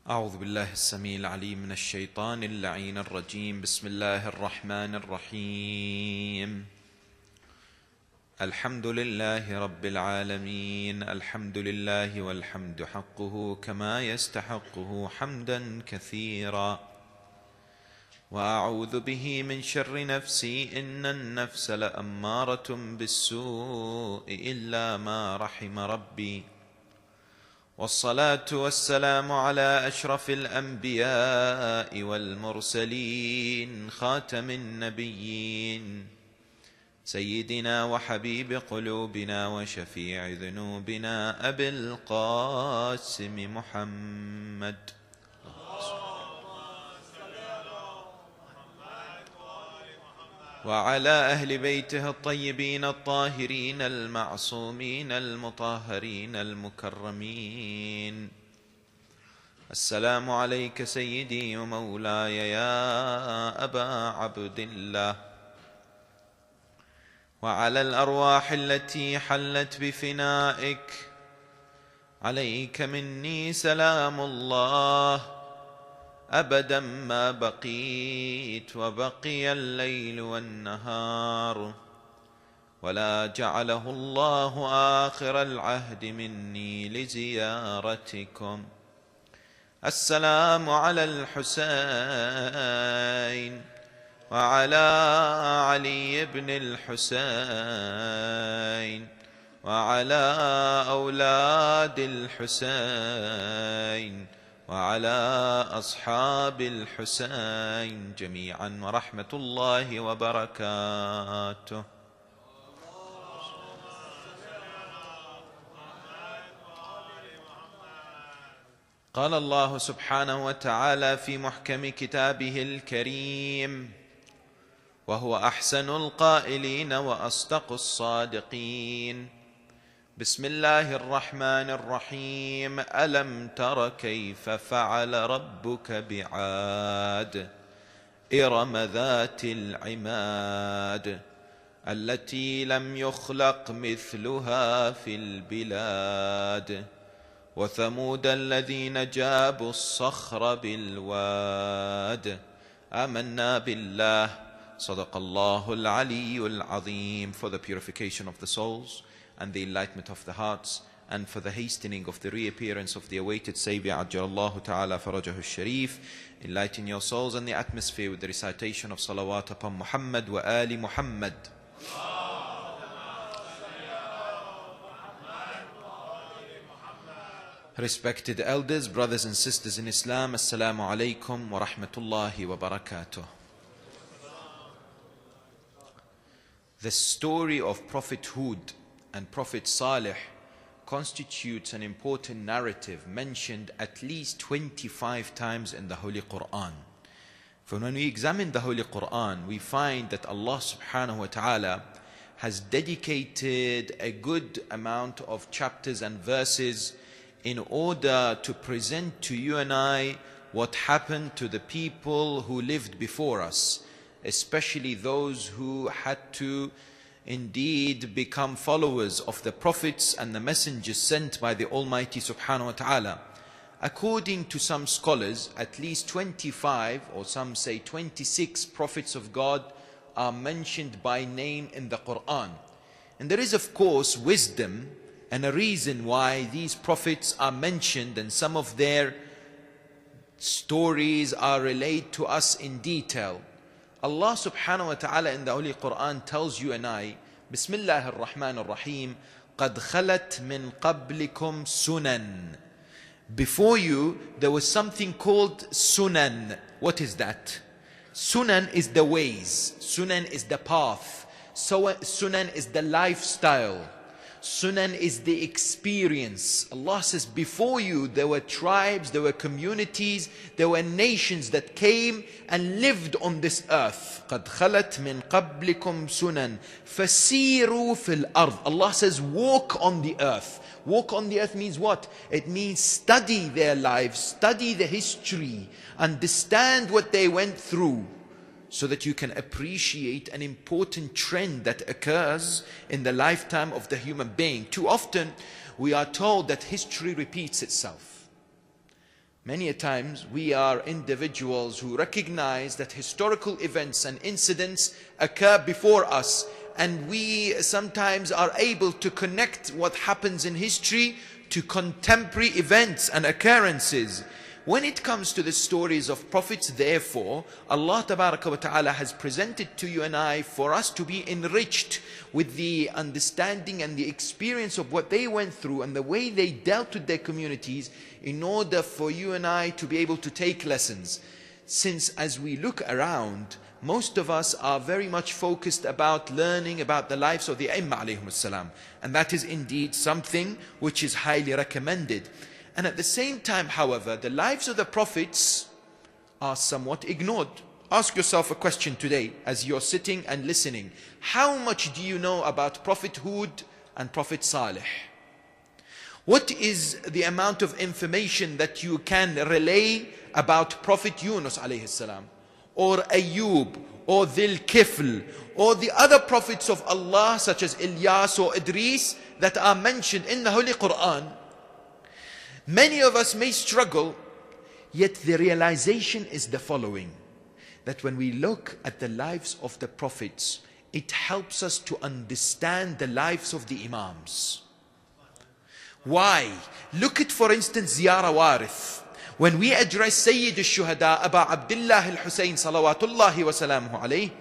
أعوذ بالله السميع العليم من الشيطان اللعين الرجيم. بسم الله الرحمن الرحيم. الحمد لله رب العالمين. الحمد لله والحمد حقه كما يستحقه حمدا كثيرا. وأعوذ به من شر نفسي إن النفس لأمارة بالسوء إلا ما رحم ربي. والصلاة والسلام على أشرف الأنبياء والمرسلين خاتم النبيين سيدنا وحبيب قلوبنا وشفيع ذنوبنا أبي القاسم محمد وعلى أهل بيته الطيبين الطاهرين المعصومين المطهرين المكرمين. السلام عليك سيدي ومولاي يا أبا عبد الله، وعلى الأرواح التي حلت بفنائك. عليك مني سلام الله أبدا ما بقيت وبقي الليل والنهار، ولا جعله الله آخر العهد مني لزيارتكم. السلام على الحسين وعلى علي بن الحسين وعلى أولاد الحسين وعلى أصحاب الحسين جميعا ورحمة الله وبركاته. قال الله سبحانه وتعالى في محكم كتابه الكريم: وهو أحسن القائلين وأصدق الصادقين. بسم الله الرحمن الرحيم. ألم تر كيف فعل ربك بعاد إرم ذات العماد التي لم يخلق مثلها في البلاد وثمود الذين جابوا الصخر بالواد. آمنا بالله. صدق الله العلي العظيم. For the purification of the souls and the enlightenment of the hearts, and for the hastening of the reappearance of the awaited Saviour Ajjalallahu Ta'ala Farajahu Sharif, enlighten your souls and the atmosphere with the recitation of salawat upon Muhammad wa ali Muhammad. Respected elders, brothers and sisters in Islam, Assalamu alaikum wa rahmatullahi wa barakatuh. The story of Prophet Hud and Prophet Salih constitutes an important narrative mentioned at least 25 times in the Holy Quran. For when we examine the Holy Quran, we find that Allah subhanahu wa ta'ala has dedicated a good amount of chapters and verses in order to present to you and I what happened to the people who lived before us, especially those who had to indeed become followers of the prophets and the messengers sent by the Almighty subhanahu wa ta'ala. According to some scholars, at least 25 or some say 26 prophets of God are mentioned by name in the Quran. And there is of course wisdom and a reason why these prophets are mentioned, and some of their stories are relayed to us in detail. Allah subhanahu wa ta'ala in the Holy Quran tells you and I, Bismillah ar-Rahman ar-Rahim, قَدْ خَلَتْ مِنْ قَبْلِكُمْ سُنَنٍ. Before you there was something called sunan. What is that? Sunan is the ways, sunan is the path, so sunan is the lifestyle, sunan is the experience. Allah says before you there were tribes, there were communities, there were nations that came and lived on this earth. قَدْ خَلَتْ مِنْ قَبْلِكُمْ سُنَنٍ فَسِيرُوا فِي الْأَرْضِ. Allah says walk on the earth. Walk on the earth means what? It means study their lives, study the history, understand what they went through, so that you can appreciate an important trend that occurs in the lifetime of the human being. Too often we are told that history repeats itself. Many a times we are individuals who recognize that historical events and incidents occur before us, and we sometimes are able to connect what happens in history to contemporary events and occurrences. When it comes to the stories of prophets, therefore, Allah Tabaraka wa Ta'ala has presented to you and I for us to be enriched with the understanding and the experience of what they went through and the way they dealt with their communities, in order for you and I to be able to take lessons. Since as we look around, most of us are very much focused about learning about the lives of the Aimma alayhim as-salam, and that is indeed something which is highly recommended. And at the same time, however, the lives of the prophets are somewhat ignored. Ask yourself a question today as you're sitting and listening. How much do you know about Prophet Hud and Prophet Salih? What is the amount of information that you can relay about Prophet Yunus alayhi salam, or Ayyub, or Dhil Kifl, or the other prophets of Allah such as Ilyas or Idris that are mentioned in the Holy Quran? Many of us may struggle, yet the realization is the following: that when we look at the lives of the prophets, it helps us to understand the lives of the Imams. Why? Look at, for instance, Ziyara Warith. When we address Sayyid al-Shuhada, Aba Abdullah al-Husayn salawatullahi wa salamuhu alayhi,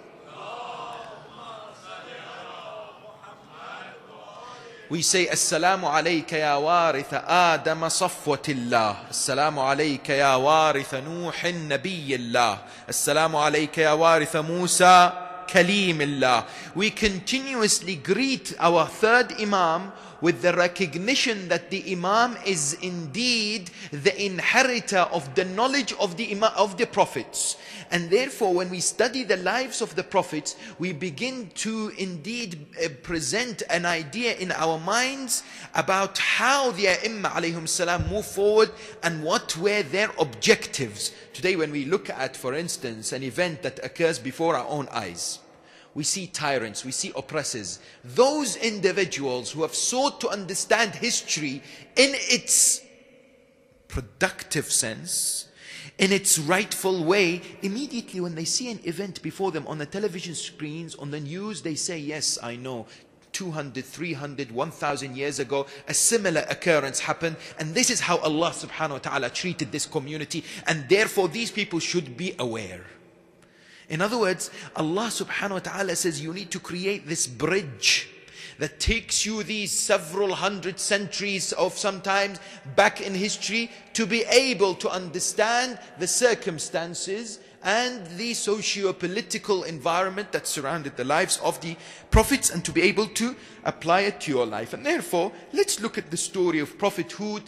we say, Assalamu alayka ya waritha Adam safwatillah. Assalamu alayka ya waritha Nuhin nabiyillah. Assalamu alayka ya waritha Musa kalimillah. We continuously greet our third Imam with the recognition that the Imam is indeed the inheritor of the knowledge of the prophets. And therefore, when we study the lives of the prophets, we begin to indeed present an idea in our minds about how the Aimma alayhim salam move forward and what were their objectives. Today, when we look at, for instance, an event that occurs before our own eyes, we see tyrants, we see oppressors. Those individuals who have sought to understand history in its productive sense, in its rightful way, immediately when they see an event before them on the television screens, on the news, they say, yes, I know, 200, 300, 1,000 years ago, a similar occurrence happened, and this is how Allah subhanahu wa ta'ala treated this community, and therefore these people should be aware. In other words, Allah subhanahu wa ta'ala says you need to create this bridge that takes you these several hundred centuries of sometimes back in history to be able to understand the circumstances and the socio-political environment that surrounded the lives of the prophets, and to be able to apply it to your life. And therefore, let's look at the story of Prophet Hud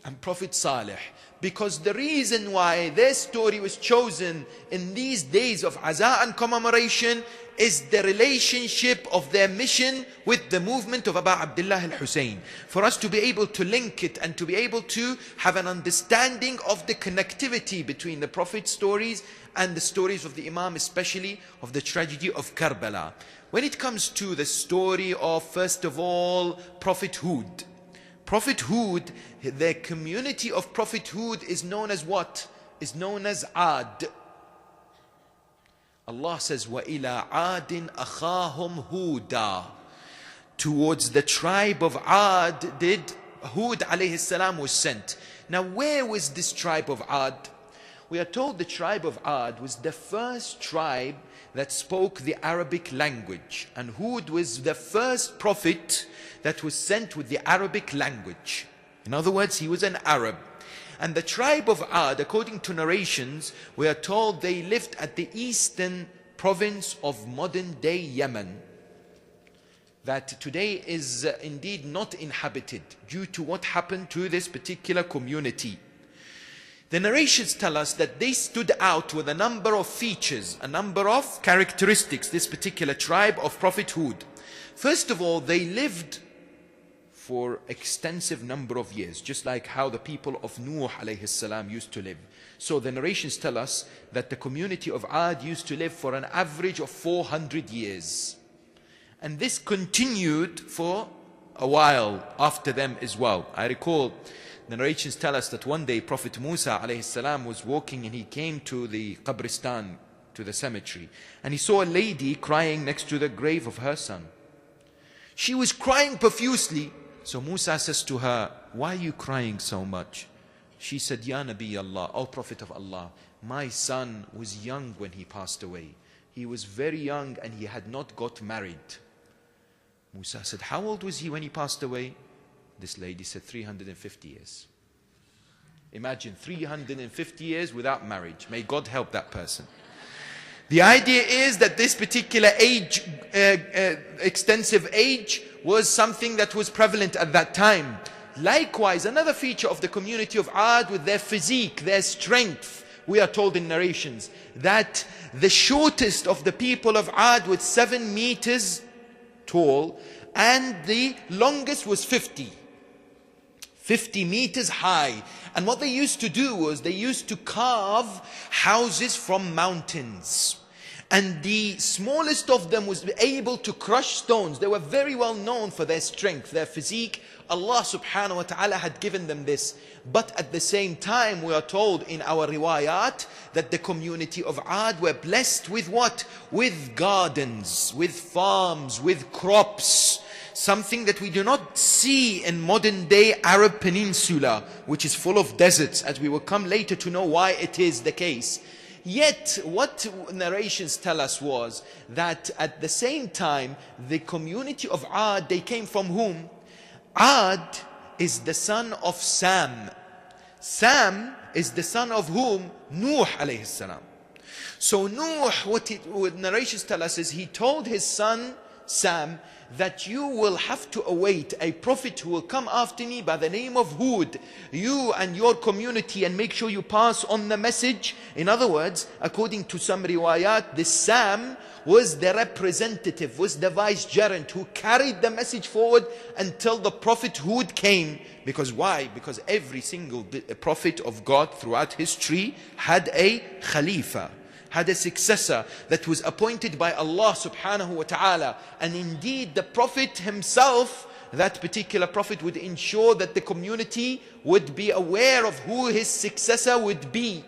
and Prophet Salih, because the reason why their story was chosen in these days of Aza and commemoration is the relationship of their mission with the movement of Aba Abdullah al-Husayn. For us to be able to link it and to be able to have an understanding of the connectivity between the Prophet's stories and the stories of the Imam, especially of the tragedy of Karbala. When it comes to the story of, first of all, Prophet Hud. Prophet Hud, the community of Prophet Hud is known as what? Is known as Ad. Allah says, وَإِلَىٰ عَادٍ أَخَاهُمْ هُودًا. Towards the tribe of Ad did Hud alayhi salam was sent. Now where was this tribe of Ad? We are told the tribe of Ad was the first tribe that spoke the Arabic language, and Hud was the first prophet that was sent with the Arabic language. In other words, he was an Arab. And the tribe of Ad, according to narrations, we are told they lived at the eastern province of modern day Yemen, that today is indeed not inhabited due to what happened to this particular community. The narrations tell us that they stood out with a number of features, a number of characteristics, this particular tribe of Prophet Hud. First of all, they lived for extensive number of years, just like how the people of Nuh alayhi salam used to live. So the narrations tell us that the community of Ad used to live for an average of 400 years. And this continued for a while after them as well. I recall The narrations tell us that one day Prophet Musa alayhi salam was walking and he came to the Qabristan, to the cemetery, and he saw a lady crying next to the grave of her son. She was crying profusely. So Musa says to her, "Why are you crying so much?" She said, "Ya Nabi Allah, O Prophet of Allah, my son was young when he passed away. He was very young and he had not got married." Musa said, "How old was he when he passed away?" This lady said, 350 years. Imagine 350 years without marriage. May God help that person. The idea is that this particular age, extensive age, was something that was prevalent at that time. Likewise, another feature of the community of Ad with their physique, their strength, we are told in narrations that the shortest of the people of Ad was 7 meters tall and the longest was 50 meters high. And what they used to do was they used to carve houses from mountains. And the smallest of them was able to crush stones. They were very well known for their strength, their physique. Allah subhanahu wa ta'ala had given them this. But at the same time, we are told in our riwayat that the community of Ad were blessed with what? With gardens, with farms, with crops. Something that we do not see in modern day Arab Peninsula, which is full of deserts, as we will come later to know why it is the case. Yet, what narrations tell us was that at the same time, the community of Ad, they came from whom? Ad is the son of Sam. Sam is the son of whom? Nuh alayhi salam. So Nuh, what narrations tell us is he told his son Sam that you will have to await a prophet who will come after me by the name of Hud. You and your community, and make sure you pass on the message. In other words, according to some riwayat, this Sam was the representative, was the vicegerent who carried the message forward until the prophet Hud came. Because why? Because every single prophet of God throughout history had a Khalifa, had a successor that was appointed by Allah subhanahu wa ta'ala. And indeed the Prophet himself, that particular Prophet, would ensure that the community would be aware of who his successor would be.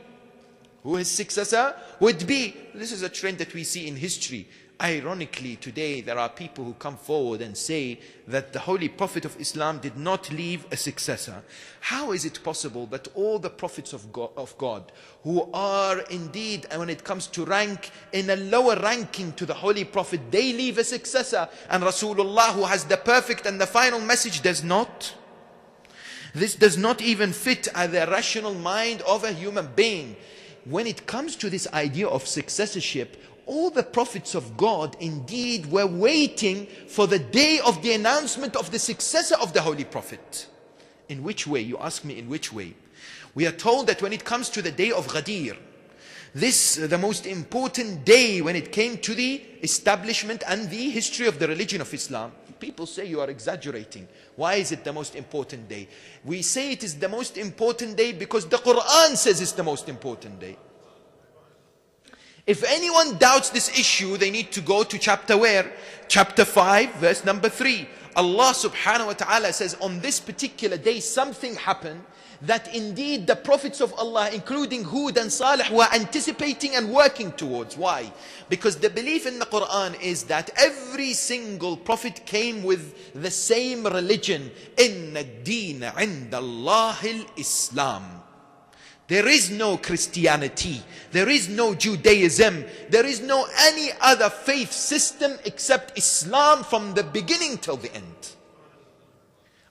Who his successor would be. This is a trend that we see in history. Ironically, today there are people who come forward and say that the Holy Prophet of Islam did not leave a successor. How is it possible that all the prophets of God who are indeed, when it comes to rank, in a lower ranking to the Holy Prophet, they leave a successor, and Rasulullah, who has the perfect and the final message, does not? This does not even fit the rational mind of a human being. When it comes to this idea of successorship, all the prophets of God indeed were waiting for the day of the announcement of the successor of the Holy Prophet. In which way? You ask me, in which way? We are told that when it comes to the day of Ghadir, this the most important day when it came to the establishment and the history of the religion of Islam. People say you are exaggerating. Why is it the most important day? We say it is the most important day because the Quran says it's the most important day. If anyone doubts this issue, they need to go to chapter where? Chapter 5, verse number 3. Allah subhanahu wa ta'ala says, on this particular day something happened that indeed the prophets of Allah, including Hud and Salih, were anticipating and working towards. Why? Because the belief in the Quran is that every single prophet came with the same religion. Inna ad-deena 'inda Allahi al-Islam. There is no Christianity, there is no Judaism, there is no any other faith system except Islam from the beginning till the end.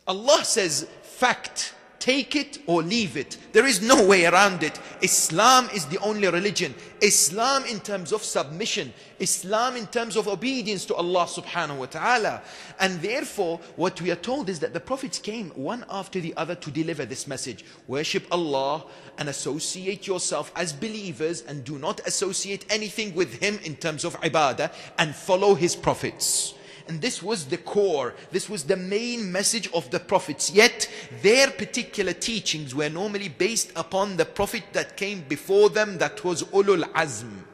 Allah says, fact, take it or leave it. There is no way around it. Islam is the only religion. Islam in terms of submission. Islam in terms of obedience to Allah subhanahu wa ta'ala. And therefore, what we are told is that the prophets came one after the other to deliver this message. Worship Allah and associate yourself as believers and do not associate anything with Him in terms of ibadah, and follow His prophets. And this was the core, this was the main message of the prophets. Yet their particular teachings were normally based upon the prophet that came before them, that was Ulul Azm.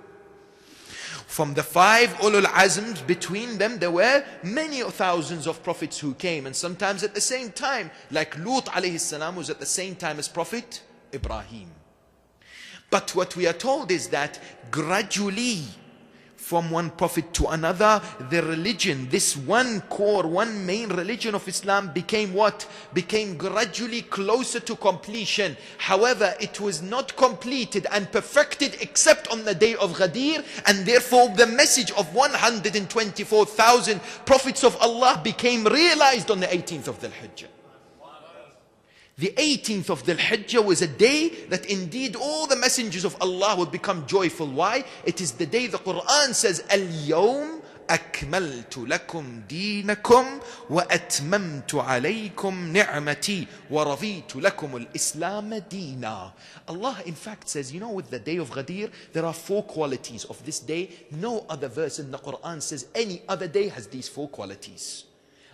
From the 5 ulul azms, between them there were many thousands of prophets who came, and sometimes at the same time, like Lut alayhi salam was at the same time as Prophet Ibrahim. But what we are told is that gradually, from one prophet to another, the religion, this one core, one main religion of Islam became what? Became gradually closer to completion. However, it was not completed and perfected except on the day of Ghadir, and therefore the message of 124,000 prophets of Allah became realized on the 18th of Dhul Hijjah. The 18th of Dhul Hijjah was a day that indeed all the messengers of Allah would become joyful. Why? It is the day the Quran says, Al-Yawm akmaltu lakum deenakum wa atmamtu alaykum ni'mati wa raditu lakum al-Islam deena. Allah in fact says, you know, with the day of Ghadir, there are 4 qualities of this day. No other verse in the Quran says any other day has these 4 qualities.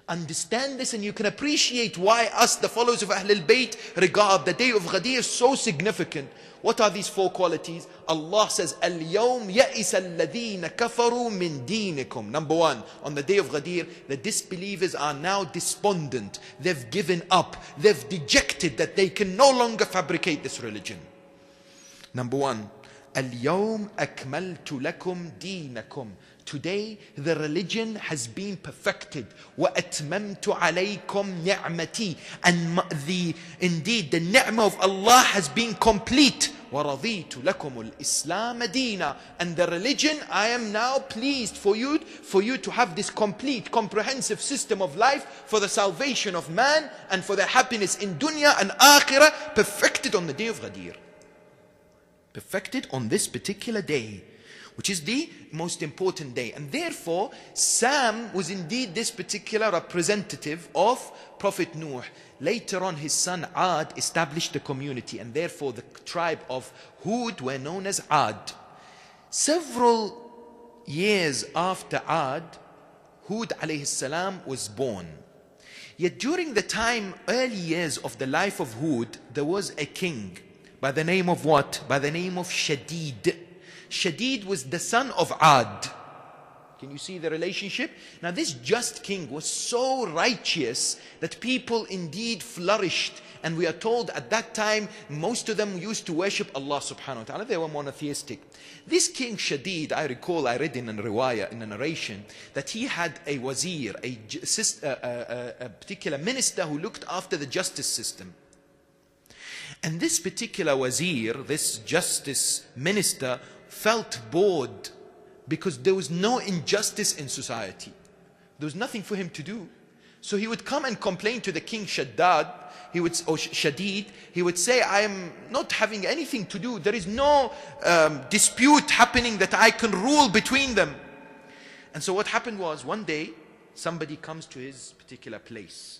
Understand this and you can appreciate why us, the followers of Ahlul Bayt, regard the day of Ghadir so significant. What are these 4 qualities? Allah says, Al-Yawm ya'isa alladhina kafaru min dinikum. Number 1, on the day of Ghadir, the disbelievers are now despondent. They've given up. They've dejected that they can no longer fabricate this religion. Number 1, Al-Yawm akmaltu lakum deenakum. Today the religion has been perfected. وَأَتْمَمْتُ عَلَيْكُمْ نِعْمَتِي. And indeed the ni'mah of Allah has been complete. وَرَضِيتُ لَكُمُ الْإِسْلَامَ دِينًا. And the religion, I am now pleased for you to have this complete, comprehensive system of life for the salvation of man and for the happiness in dunya and akhirah, perfected on the day of Ghadir. Perfected on this particular day, which is the most important day. And therefore, Sam was indeed this particular representative of Prophet Nuh. Later on, his son Ad established the community, and therefore the tribe of Hud were known as Ad. Several years after Ad, Hud alayhi salam was born. Yet during the early years of the life of Hud, there was a king by the name of what? By the name of Shadid. Shadid was the son of Ad. Can you see the relationship? Now this just king was so righteous that people indeed flourished. And we are told at that time, most of them used to worship Allah subhanahu wa ta'ala. They were monotheistic. This king Shadid, I recall, I read in a riwayah, in a narration, that he had a wazir, a particular minister who looked after the justice system. And this particular wazir, this justice minister, felt bored because there was no injustice in society. There was nothing for him to do. So he would come and complain to the king Shadid. He would say, I am not having anything to do. There is no dispute happening that I can rule between them. And so what happened was, one day somebody comes to his particular place.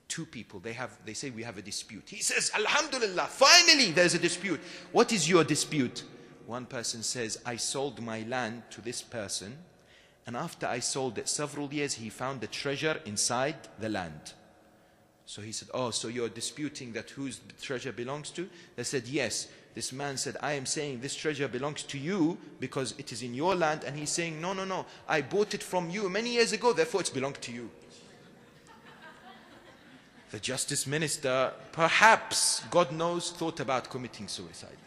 2 people, they say, we have a dispute. He says, Alhamdulillah, finally there's a dispute. What is your dispute? One person says, I sold my land to this person, and after I sold it several years, he found a treasure inside the land. So he said, oh, so you're disputing that whose treasure belongs to? They said, yes. This man said, I am saying this treasure belongs to you because it is in your land. And he's saying, no, no, no, I bought it from you many years ago, therefore it's belonged to you. The justice minister, perhaps, God knows, thought about committing suicide.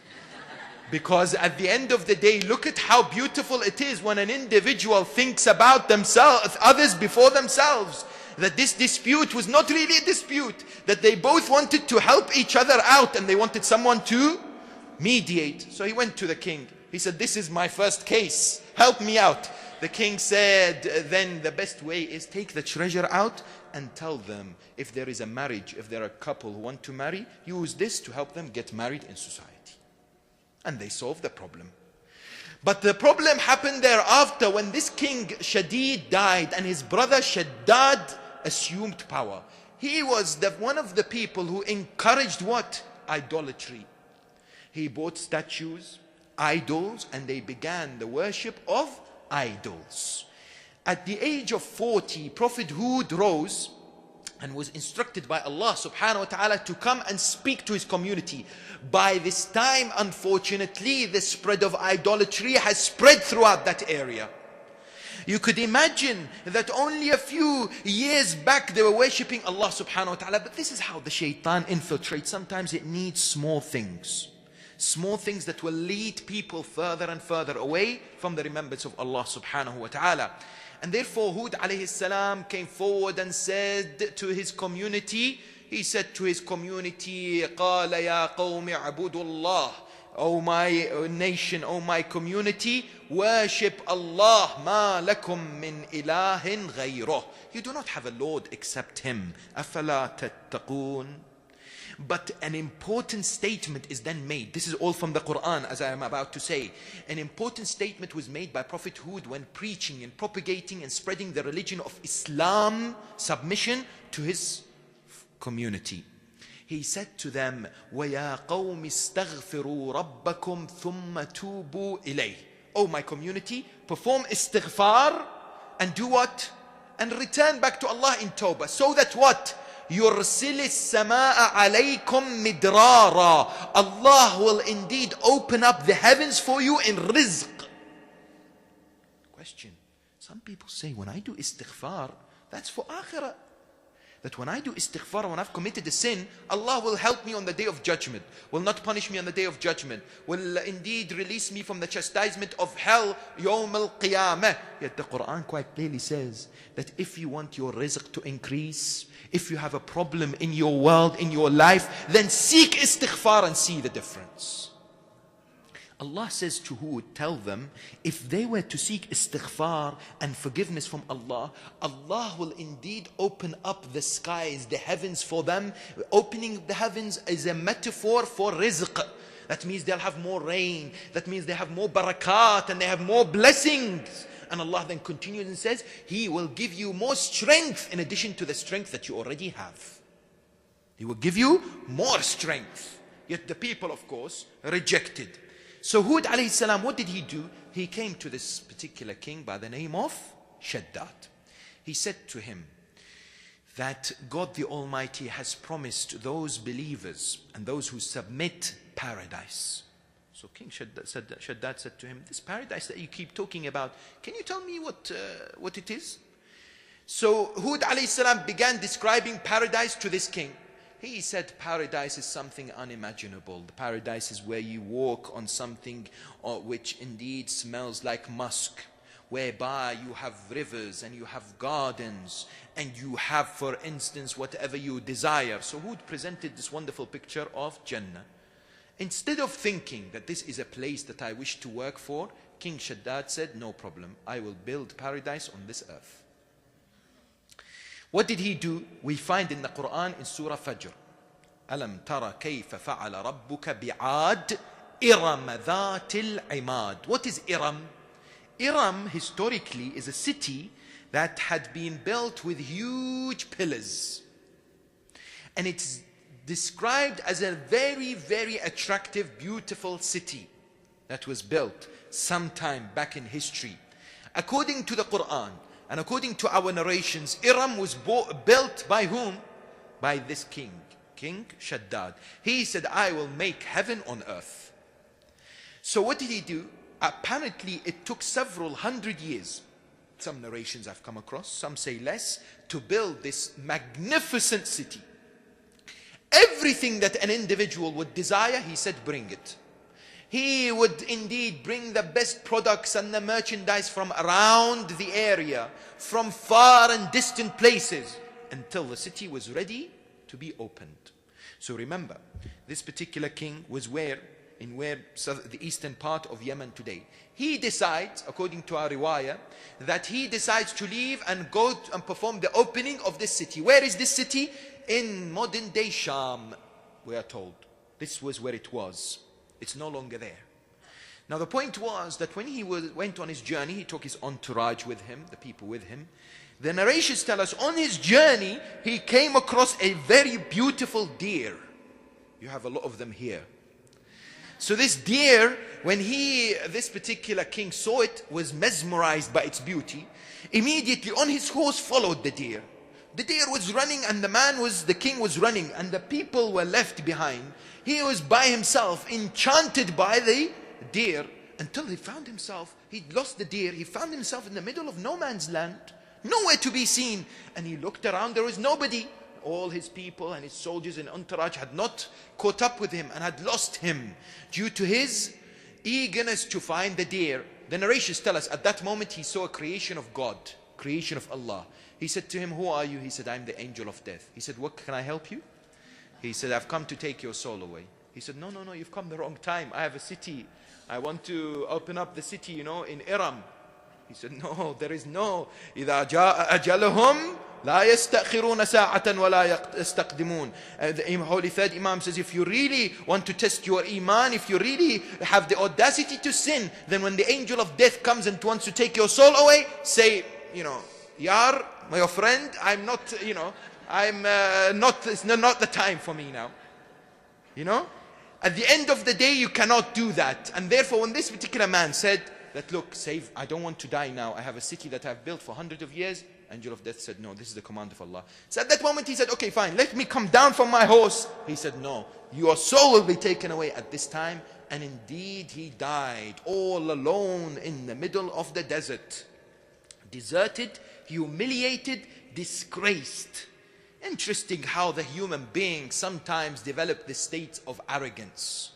Because at the end of the day, look at how beautiful it is when an individual thinks about themselves, others before themselves. That this dispute was not really a dispute. That they both wanted to help each other out and they wanted someone to mediate. So he went to the king. He said, this is my first case. Help me out. The king said, then the best way is take the treasure out and tell them if there is a marriage, if there are a couple who want to marry, use this to help them get married in society. And they solved the problem. But the problem happened thereafter when this king Shadid died and his brother Shaddad assumed power. He was one of the people who encouraged what? Idolatry. He bought statues, idols, and they began the worship of idols. At the age of 40, Prophet Hud rose and was instructed by Allah subhanahu wa ta'ala to come and speak to his community. By this time, unfortunately, the spread of idolatry has spread throughout that area. You could imagine that only a few years back they were worshipping Allah subhanahu wa ta'ala. But this is how the shaitan infiltrates. Sometimes it needs small things. Small things that will lead people further and further away from the remembrance of Allah subhanahu wa ta'ala. And therefore Hud alayhi salam came forward and said to his community, he said to his community, قَالَ يَا قَوْمِ اعْبُدُوا اللَّهِ, O my nation, O my community, worship Allah. مَا لَكُم مِّنْ إِلَهٍ غَيْرُهُ. You do not have a Lord except Him. أَفَلَا تَتَّقُونَ. But an important statement is then made. This is all from the Quran, as I am about to say. An important statement was made by Prophet Hud when preaching and propagating and spreading the religion of Islam, submission to his community. He said to them, وَيَا قَوْمِ اسْتَغْفِرُوا رَبَّكُمْ ثُمَّ تُوبُوا إِلَيْهِ. Oh my community, perform istighfar and do what? And return back to Allah in tawbah. So that what? يُرْسِلِ السَّمَاءَ عَلَيْكُمْ مِدْرَارًا. Allah will indeed open up the heavens for you in rizq. Question. Some people say, when I do istighfar, that's for akhirah. That when I do istighfar, when I've committed a sin, Allah will help me on the day of judgment, will not punish me on the day of judgment, will indeed release me from the chastisement of hell, yawm al-qiyamah. Yet the Quran quite clearly says that if you want your rizq to increase, if you have a problem in your world, in your life, then seek istighfar and see the difference. Allah says to Hud, tell them, if they were to seek istighfar and forgiveness from Allah, Allah will indeed open up the skies, the heavens for them. Opening the heavens is a metaphor for rizq. That means they'll have more rain. That means they have more barakat and they have more blessings. And Allah then continues and says, He will give you more strength in addition to the strength that you already have. He will give you more strength. Yet the people, of course, rejected. So Hud alayhi salam, what did he do? He came to this particular king by the name of Shaddad. He said to him that God the Almighty has promised those believers and those who submit paradise. So King Shaddad said to him, this paradise that you keep talking about, can you tell me what it is? So Hud alayhi salam began describing paradise to this king. He said paradise is something unimaginable. The paradise is where you walk on something which indeed smells like musk, whereby you have rivers and you have gardens and you have, for instance, whatever you desire. So Hud presented this wonderful picture of Jannah. Instead of thinking that this is a place that I wish to work for, King Shaddad said, no problem, I will build paradise on this earth. What did he do? We find in the Quran in Surah Fajr. أَلَمْ تَرَ كَيْفَ فَعَلَ رَبُّكَ بِعَادٍ إِرَمَ ذَاتِ الْعِمَادِ. What is Iram? Iram historically is a city that had been built with huge pillars. And it's described as a very, very attractive, beautiful city that was built sometime back in history. According to the Quran, and according to our narrations, Iram was built by whom? By this king, King Shaddad. He said, I will make heaven on earth. So what did he do? Apparently it took several hundred years. Some narrations I've come across, some say less, to build this magnificent city. Everything that an individual would desire, he said, bring it. He would indeed bring the best products and the merchandise from around the area, from far and distant places, until the city was ready to be opened. So remember, this particular king was the eastern part of Yemen today. He decides, according to our riwayah, that he decides to leave and go and perform the opening of this city. Where is this city? In modern day Sham, we are told. This was where it was. It's no longer there. Now the point was that when he went on his journey, he took his entourage with him, the people with him. The narrations tell us on his journey, he came across a very beautiful deer. You have a lot of them here. So this deer, when this particular king saw it, was mesmerized by its beauty. Immediately on his horse followed the deer The deer was running and the king was running and the people were left behind. He was by himself, enchanted by the deer, until he found himself, he'd lost the deer, he found himself in the middle of no man's land, nowhere to be seen. And he looked around, there was nobody. All his people and his soldiers and entourage had not caught up with him and had lost him due to his eagerness to find the deer. The narrations tell us at that moment he saw a creation of God, creation of Allah. He said to him, who are you? He said, I'm the angel of death. He said, what can I help you? He said, I've come to take your soul away. He said, no, you've come the wrong time. I have a city. I want to open up the city, in Iram. He said, no, there is no. إِذَا جَاءَ أَجَلُهُمْ لَا يَسْتَأْخِرُونَ سَاعَةً وَلَا يَسْتَقْدِمُونَ. The Holy Third Imam says, if you really want to test your iman, if you really have the audacity to sin, then when the angel of death comes and wants to take your soul away, say, Yar, my friend, I'm not, it's not the time for me now. At the end of the day, you cannot do that. And therefore, when this particular man said that, look, I don't want to die now. I have a city that I've built for hundreds of years. Angel of death said, no, this is the command of Allah. So at that moment, he said, okay, fine, let me come down from my horse. He said, no, your soul will be taken away at this time. And indeed, he died all alone in the middle of the desert. Deserted, humiliated, disgraced. Interesting how the human being sometimes develop the state of arrogance.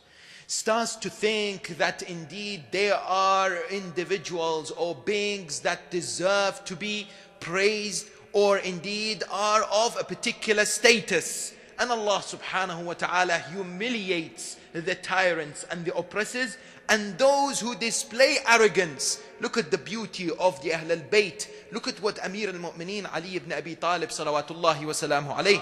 Starts to think that indeed there are individuals or beings that deserve to be praised or indeed are of a particular status. And Allah subhanahu wa ta'ala humiliates the tyrants and the oppressors and those who display arrogance. Look at the beauty of the Ahl al-Bayt. Look at what Amir al-Mu'mineen Ali ibn Abi Talib salawatullahi wa salamu alayhi,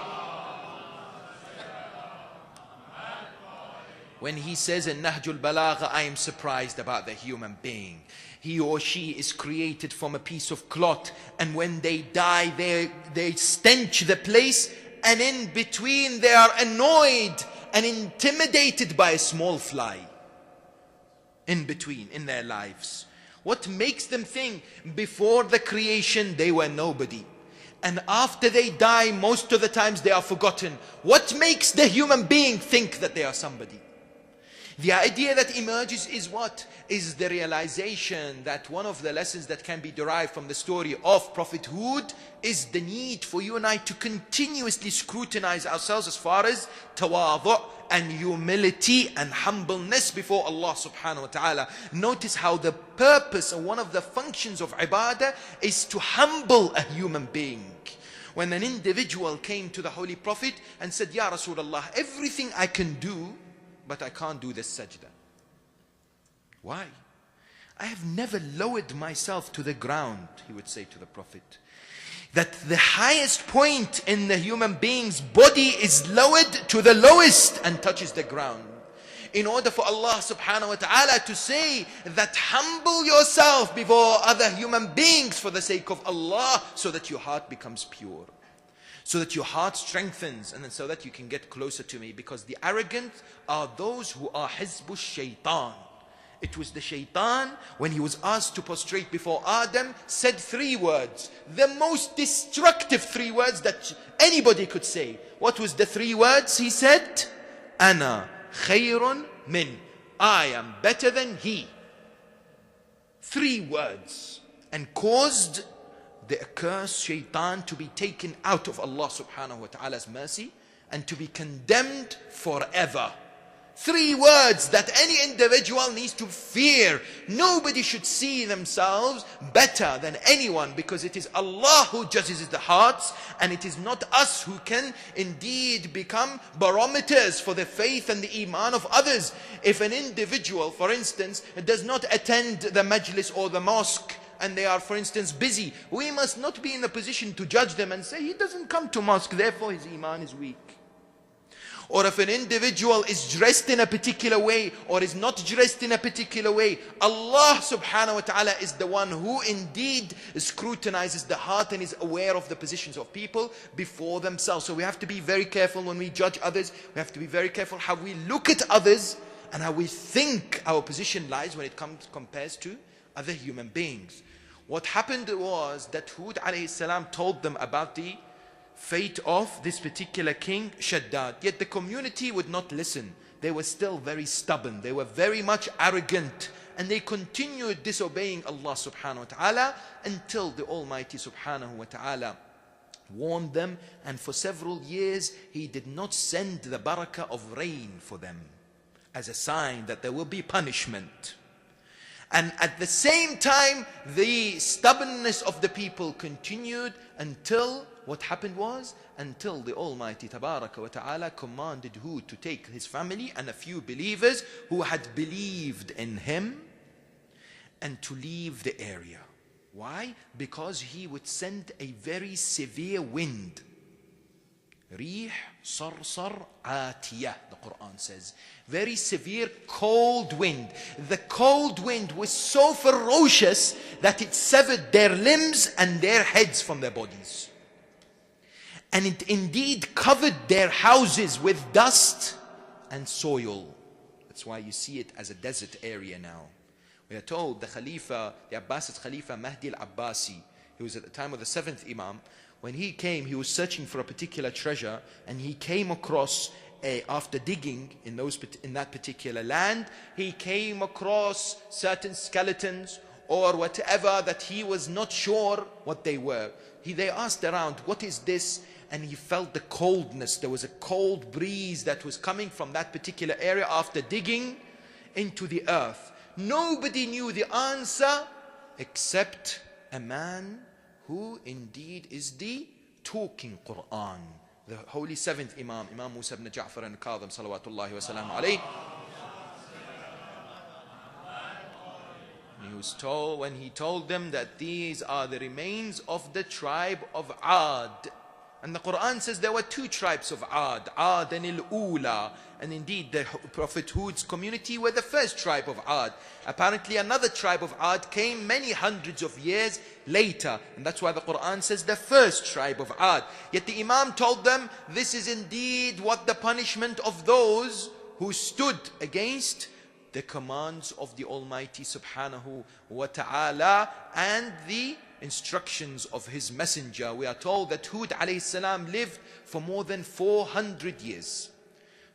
when he says in Nahjul Balagha, I am surprised about the human being. He or she is created from a piece of cloth, and when they die, they stench the place, and in between they are annoyed and intimidated by a small fly. In between, in their lives. What makes them think before the creation they were nobody? And after they die, most of the times they are forgotten. What makes the human being think that they are somebody? The idea that emerges is what? Is the realization that one of the lessons that can be derived from the story of Prophet Hud is the need for you and I to continuously scrutinize ourselves as far as tawadu' and humility and humbleness before Allah subhanahu wa ta'ala. Notice how the purpose and one of the functions of ibadah is to humble a human being. When an individual came to the Holy Prophet and said, Ya Rasulullah, everything I can do, but I can't do this sajda. Why? I have never lowered myself to the ground, he would say to the Prophet. That the highest point in the human being's body is lowered to the lowest and touches the ground. In order for Allah subhanahu wa ta'ala to say that humble yourself before other human beings for the sake of Allah, so that your heart becomes pure. So that your heart strengthens, and then so that you can get closer to me. Because the arrogant are those who are Hizbush Shaitan. It was the Shaitan, when he was asked to prostrate before Adam, said 3 words. The most destructive 3 words that anybody could say. What was the 3 words? He said, Ana khayrun min. I am better than he. 3 words. And caused the accursed Shaitan to be taken out of Allah subhanahu wa ta'ala's mercy and to be condemned forever. 3 words that any individual needs to fear. Nobody should see themselves better than anyone, because it is Allah who judges the hearts, and it is not us who can indeed become barometers for the faith and the iman of others. If an individual, for instance, does not attend the majlis or the mosque, and they are, for instance, busy, we must not be in a position to judge them and say, he doesn't come to mosque, therefore his iman is weak. Or if an individual is dressed in a particular way or is not dressed in a particular way, Allah subhanahu wa ta'ala is the one who indeed scrutinizes the heart and is aware of the positions of people before themselves. So we have to be very careful when we judge others. We have to be very careful how we look at others and how we think our position lies when it compares to other human beings. What happened was that Hud alayhi salam told them about the fate of this particular king, Shaddad. Yet the community would not listen. They were still very stubborn. They were very much arrogant. And they continued disobeying Allah subhanahu wa ta'ala until the Almighty subhanahu wa ta'ala warned them. And for several years, He did not send the barakah of rain for them as a sign that there will be punishment. And at the same time, the stubbornness of the people continued until what happened was, until the Almighty Tabaraka wa Ta'ala commanded Hud to take his family and a few believers who had believed in him and to leave the area. Why? Because he would send a very severe wind. Rih sarsar atiyah, the Quran says. Very severe cold wind. The cold wind was so ferocious that it severed their limbs and their heads from their bodies. And it indeed covered their houses with dust and soil. That's why you see it as a desert area now. We are told the Khalifa, the Abbasid Khalifa Mahdi al-Abbasi, he was at the time of the 7th Imam. When he came, he was searching for a particular treasure, and he came across, after digging in that particular land, he came across certain skeletons or whatever that he was not sure what they were. They asked around, what is this? And he felt the coldness. There was a cold breeze that was coming from that particular area after digging into the earth. Nobody knew the answer except a man who indeed is the talking Quran. The holy 7th Imam, Imam Musa ibn Ja'far al-Kadhim, salawatullahi wa salam alayhi. He was told, when he told them that these are the remains of the tribe of Ad. And the Quran says there were 2 tribes of Ad, Ad and al-Ula. And indeed the Prophet Hud's community were the first tribe of Ad. Apparently another tribe of Ad came many hundreds of years later. And that's why the Quran says the first tribe of Ad. Yet the Imam told them, this is indeed what the punishment of those who stood against the commands of the Almighty subhanahu wa ta'ala and the instructions of His messenger. We are told that Hud alayhi salam lived for more than 400 years.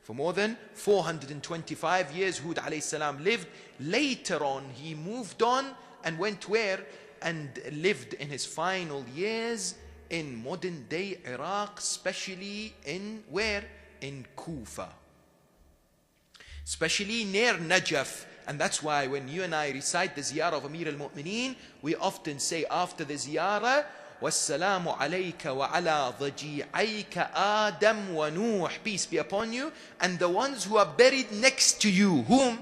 For more than 425 years Hud alayhi salam lived. Later on he moved on and went where? And lived in his final years in modern day Iraq, especially in where? In Kufa. Especially near Najaf. And that's why when you and I recite the ziyarah of Amir al-Mu'mineen, we often say after the ziyarah, وَالسَّلَامُ عَلَيْكَ وَعَلَى ضَجِيعَيْكَ آدَمْ وَنُوحٍ. Peace be upon you and the ones who are buried next to you. Whom?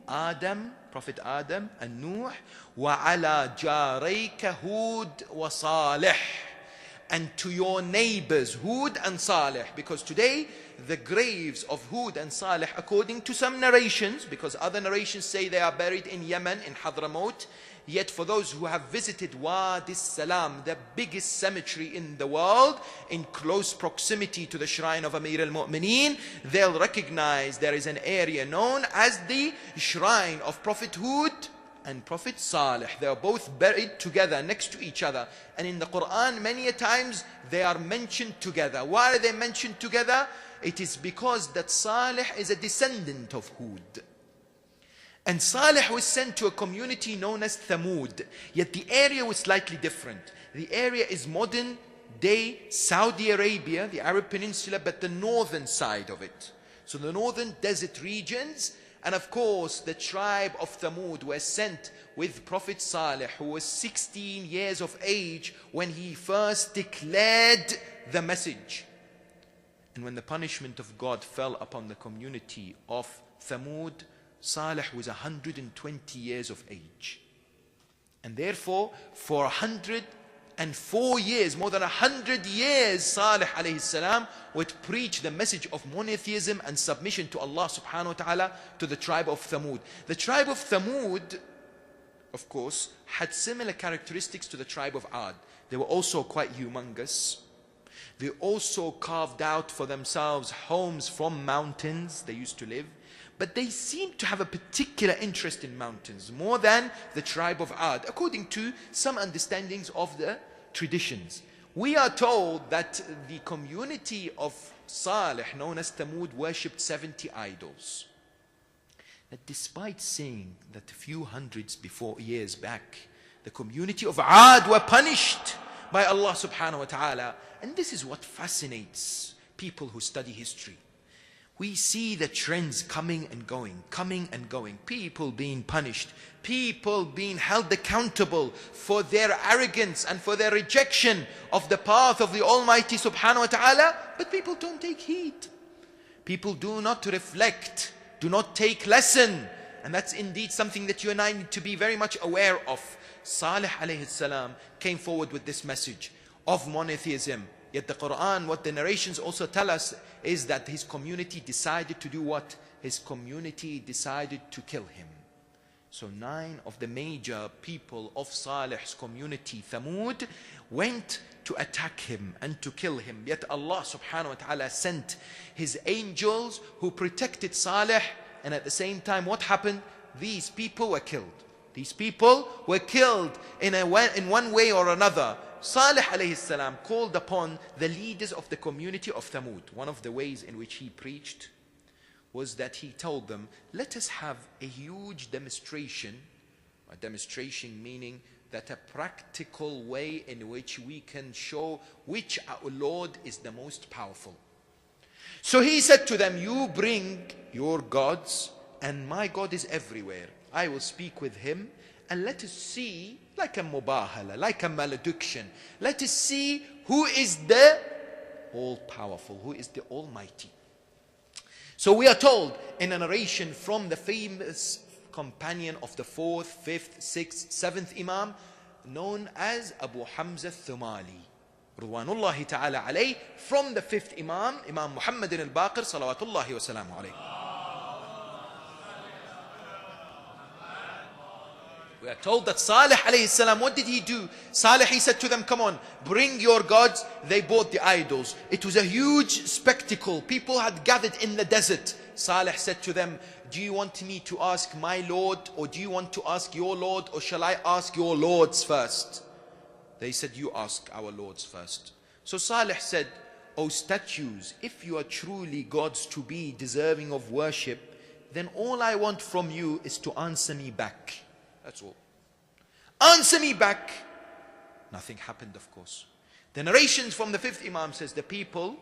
Adam, Prophet Adam and Nuh. وَعَلَى جَارَيْكَ هُود وَصَالِحٍ. And to your neighbors, Hud and Salih. Because today, the graves of Hud and Salih, according to some narrations, because other narrations say they are buried in Yemen, in Hadramaut. Yet for those who have visited Wadi Salam, the biggest cemetery in the world, in close proximity to the shrine of Amir al-Mu'mineen, they'll recognize there is an area known as the shrine of Prophet Hud and Prophet Salih. They are both buried together next to each other. And in the Quran, many a times they are mentioned together. Why are they mentioned together? It is because that Salih is a descendant of Hud. And Salih was sent to a community known as Thamud. Yet the area was slightly different. The area is modern day Saudi Arabia, the Arab Peninsula, but the northern side of it. So the northern desert regions. And of course, the tribe of Thamud were sent with Prophet Salih, who was 16 years of age when he first declared the message. And when the punishment of God fell upon the community of Thamud, Salih was 120 years of age. And therefore, for 104 years, more than 100 years, Salih alayhi salam would preach the message of monotheism and submission to Allah subhanahu wa ta'ala to the tribe of Thamud. The tribe of Thamud, of course, had similar characteristics to the tribe of Ad. They were also quite humongous. They also carved out for themselves homes from mountains they used to live. But they seemed to have a particular interest in mountains, more than the tribe of Ad, according to some understandings of the traditions. We are told that the community of Salih, known as Thamud, worshipped 70 idols. That despite saying that a few hundreds years back, the community of Ad were punished by Allah subhanahu wa ta'ala. And this is what fascinates people who study history. We see the trends coming and going. People being punished, people being held accountable for their arrogance and for their rejection of the path of the Almighty subhanahu wa ta'ala. But people don't take heed. People do not reflect, do not take lesson. And that's indeed something that you and I need to be very much aware of. Salih alayhi salam came forward with this message of monotheism. Yet the Quran, what the narrations also tell us, is that his community decided to do what? His community decided to kill him. So 9 of the major people of Salih's community, Thamud, went to attack him and to kill him. Yet Allah subhanahu wa ta'ala sent his angels who protected Salih, and at the same time what happened? These people were killed. These people were killed in one way or another. Salih alayhi salam called upon the leaders of the community of Thamud. One of the ways in which he preached was that he told them, let us have a huge demonstration. A demonstration meaning that a practical way in which we can show which our Lord is the most powerful. So he said to them, you bring your gods, and my God is everywhere. I will speak with him, and let us see, like a mubahala, like a malediction, let us see who is the all-powerful, who is the Almighty. So we are told in a narration from the famous companion of the 4th, 5th, 6th, 7th Imam, known as Abu Hamza al-Thumali, Ridwanullahi ta'ala alayh, from the 5th Imam, Imam Muhammad al-Baqir, salawatullahi wa salamu alayh. We are told that Salih alayhi salam, what did he do? Salih, he said to them, come on, bring your gods. They brought the idols. It was a huge spectacle. People had gathered in the desert. Salih said to them, do you want me to ask my Lord, or do you want to ask your Lord, or shall I ask your Lords first? They said, you ask our Lords first. So Salih said, O statues, if you are truly gods to be deserving of worship, then all I want from you is to answer me back. That's all. Answer me back. Nothing happened, of course. The narrations from the 5th Imam says the people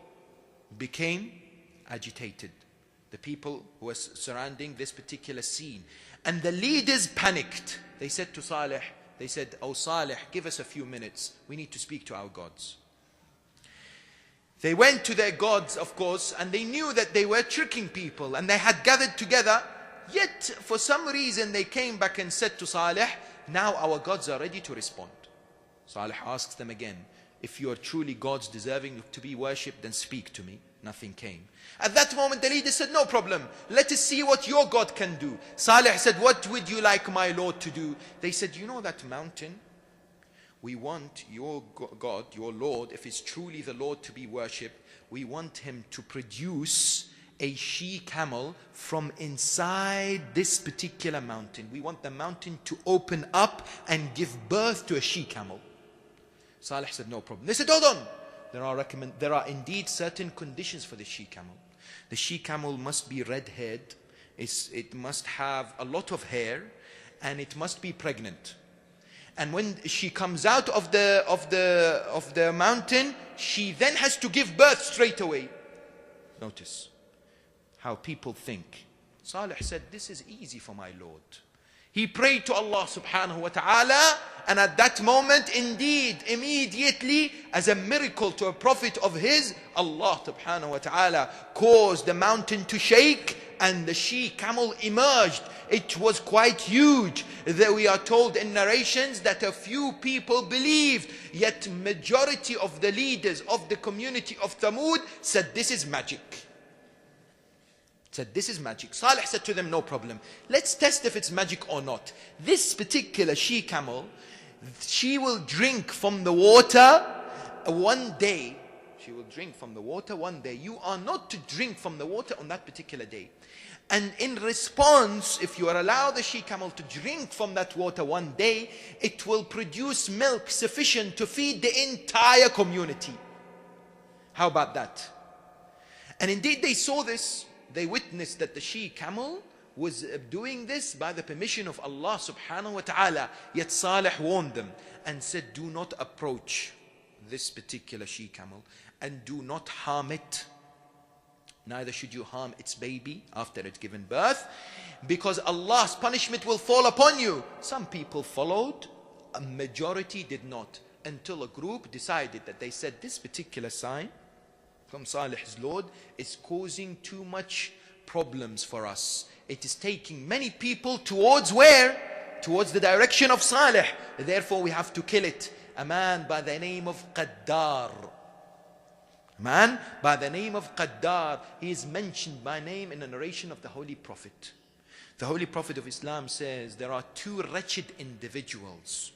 became agitated. The people who were surrounding this particular scene. And the leaders panicked. They said to Salih, they said, oh Salih, give us a few minutes. We need to speak to our gods. They went to their gods, of course, and they knew that they were tricking people, and they had gathered together. Yet, for some reason, they came back and said to Salih, now our gods are ready to respond. Salih asks them again, if you are truly gods deserving to be worshipped, then speak to me. Nothing came. At that moment, the leader said, no problem. Let us see what your God can do. Salih said, what would you like my Lord to do? They said, you know that mountain? We want your God, your Lord, if it's truly the Lord to be worshipped, we want him to produce a she-camel from inside this particular mountain. We want the mountain to open up and give birth to a she-camel. Salih said, no problem. They said, hold on. There are indeed certain conditions for the she-camel. The she-camel must be red-haired. It must have a lot of hair, and it must be pregnant. And when she comes out of the mountain, she then has to give birth straight away. Notice how people think. Salih said, this is easy for my Lord. He prayed to Allah subhanahu wa ta'ala, and at that moment, indeed, immediately, as a miracle to a prophet of his, Allah subhanahu wa ta'ala caused the mountain to shake, and the she-camel emerged. It was quite huge. That we are told in narrations that a few people believed, yet majority of the leaders of the community of Thamud said, this is magic. Said, this is magic. Salih said to them, no problem. Let's test if it's magic or not. This particular she-camel, she will drink from the water one day. She will drink from the water one day. You are not to drink from the water on that particular day. And in response, if you allow the she-camel to drink from that water one day, it will produce milk sufficient to feed the entire community. How about that? And indeed they saw this. They witnessed that the she-camel was doing this by the permission of Allah subhanahu wa ta'ala. Yet Salih warned them and said, do not approach this particular she-camel and do not harm it. Neither should you harm its baby after it's given birth, because Allah's punishment will fall upon you. Some people followed, a majority did not, until a group decided that they said this particular sign from Salih's Lord is causing too much problems for us. It is taking many people towards where? Towards the direction of Salih. Therefore we have to kill it. A man by the name of Qaddar. A man by the name of Qaddar. He is mentioned by name in the narration of the Holy Prophet. The Holy Prophet of Islam says there are two wretched individuals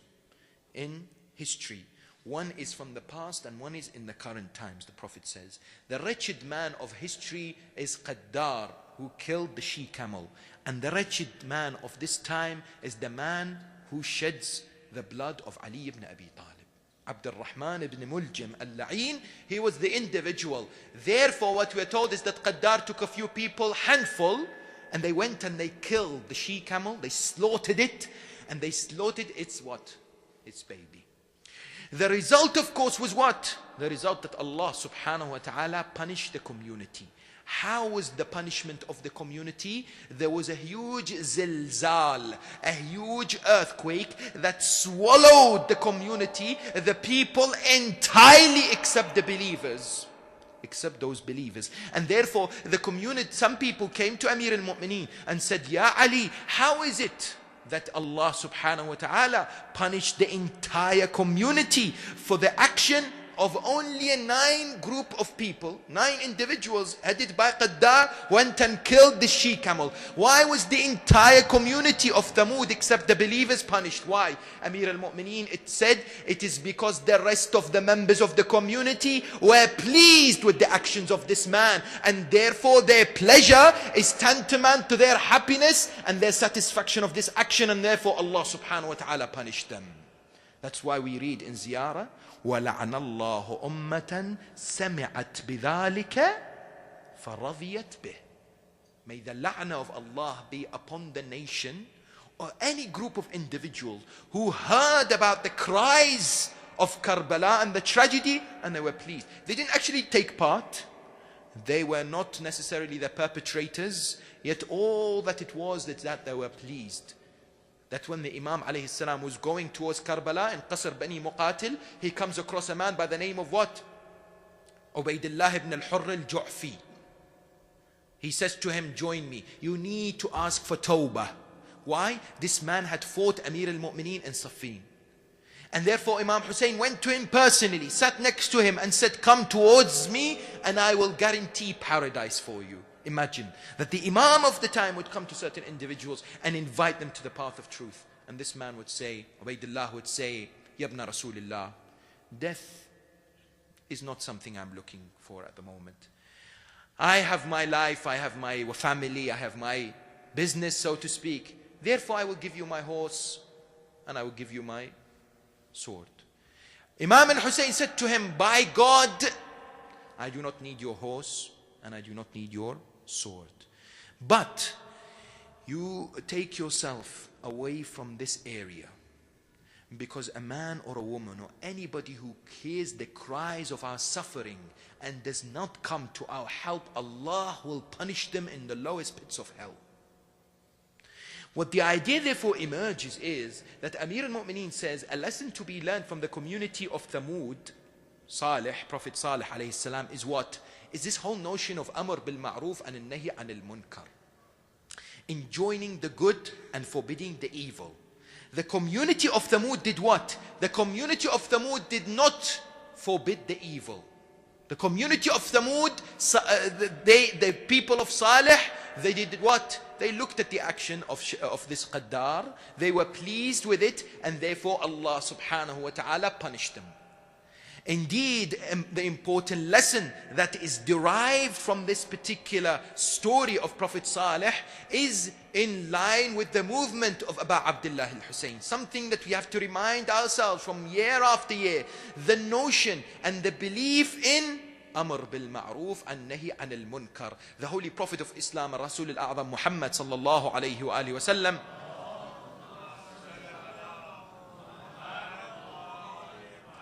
in history. One is from the past and one is in the current times, the Prophet says. The wretched man of history is Qaddar, who killed the she-camel. And the wretched man of this time is the man who sheds the blood of Ali ibn Abi Talib. Abdul Rahman ibn Muljam al-La'in, he was the individual. Therefore what we are told is that Qaddar took a few people, handful, and they went and they killed the she-camel. They slaughtered it, and they slaughtered its what? Its baby. The result, of course, was what? The result that Allah subhanahu wa ta'ala punished the community. How was the punishment of the community? There was a huge zilzal, a huge earthquake that swallowed the community, the people entirely except the believers. Except those believers. And therefore the community, some people came to Amir al-Mu'mineen and said, Ya Ali, how is it that Allah subhanahu wa ta'ala punished the entire community for the action of only a 9 group of people, 9 individuals headed by Qaddar went and killed the she-camel? Why was the entire community of Thamud except the believers punished? Why? Amir al-Mu'mineen, it said it is because the rest of the members of the community were pleased with the actions of this man, and therefore their pleasure is tantamount to their happiness and their satisfaction of this action, and therefore Allah subhanahu wa ta'ala punished them. That's why we read in Ziyarah, وَلَعَنَ اللَّهُ أُمَّةً سَمِعَتْ بِذَلِكَ فَرَضِيَتْ بِهِ. May the la'na of Allah be upon the nation or any group of individuals who heard about the cries of Karbala and the tragedy, and they were pleased. They didn't actually take part. They were not necessarily the perpetrators, yet all that it was is that they were pleased. That when the Imam alayhi salam was going towards Karbala in Qasr Bani Muqatil, he comes across a man by the name of what? Ubaydullah ibn al-Hurr al-Ju'fi. He says to him, join me. You need to ask for tawbah. Why? This man had fought Amir al-Mu'mineen in Siffin. And therefore Imam Hussein went to him personally, sat next to him and said, come towards me and I will guarantee paradise for you. Imagine that the Imam of the time would come to certain individuals and invite them to the path of truth. And this man would say, Ubaydullah would say, Yabna Rasulullah, death is not something I'm looking for at the moment. I have my life, I have my family, I have my business, so to speak. Therefore I will give you my horse and I will give you my sword. Imam al-Hussein said to him, by God, I do not need your horse and I do not need your sword. But you take yourself away from this area, because a man or a woman or anybody who hears the cries of our suffering and does not come to our help, Allah will punish them in the lowest pits of hell. What the idea therefore emerges is that Amir al-Mu'mineen says a lesson to be learned from the community of Thamud, Salih, Prophet Salih alayhi salam, is what? Is this whole notion of Amr bil Ma'ruf and Nahi anil Munkar. Enjoining the good and forbidding the evil. The community of Thamud did what? The community of Thamud did not forbid the evil. The community of Thamud, the people of Salih, they did what? They looked at the action of this Qaddar. They were pleased with it, and therefore Allah subhanahu wa ta'ala punished them. Indeed, the important lesson that is derived from this particular story of Prophet Saleh is in line with the movement of Aba Abdullah al-Hussein. Something that we have to remind ourselves from year after year. The notion and the belief in Amr bil Ma'ruf and Nahi anil Munkar. The Holy Prophet of Islam, Rasul al-A'zam Muhammad sallallahu alayhi wa alihi wa sallam,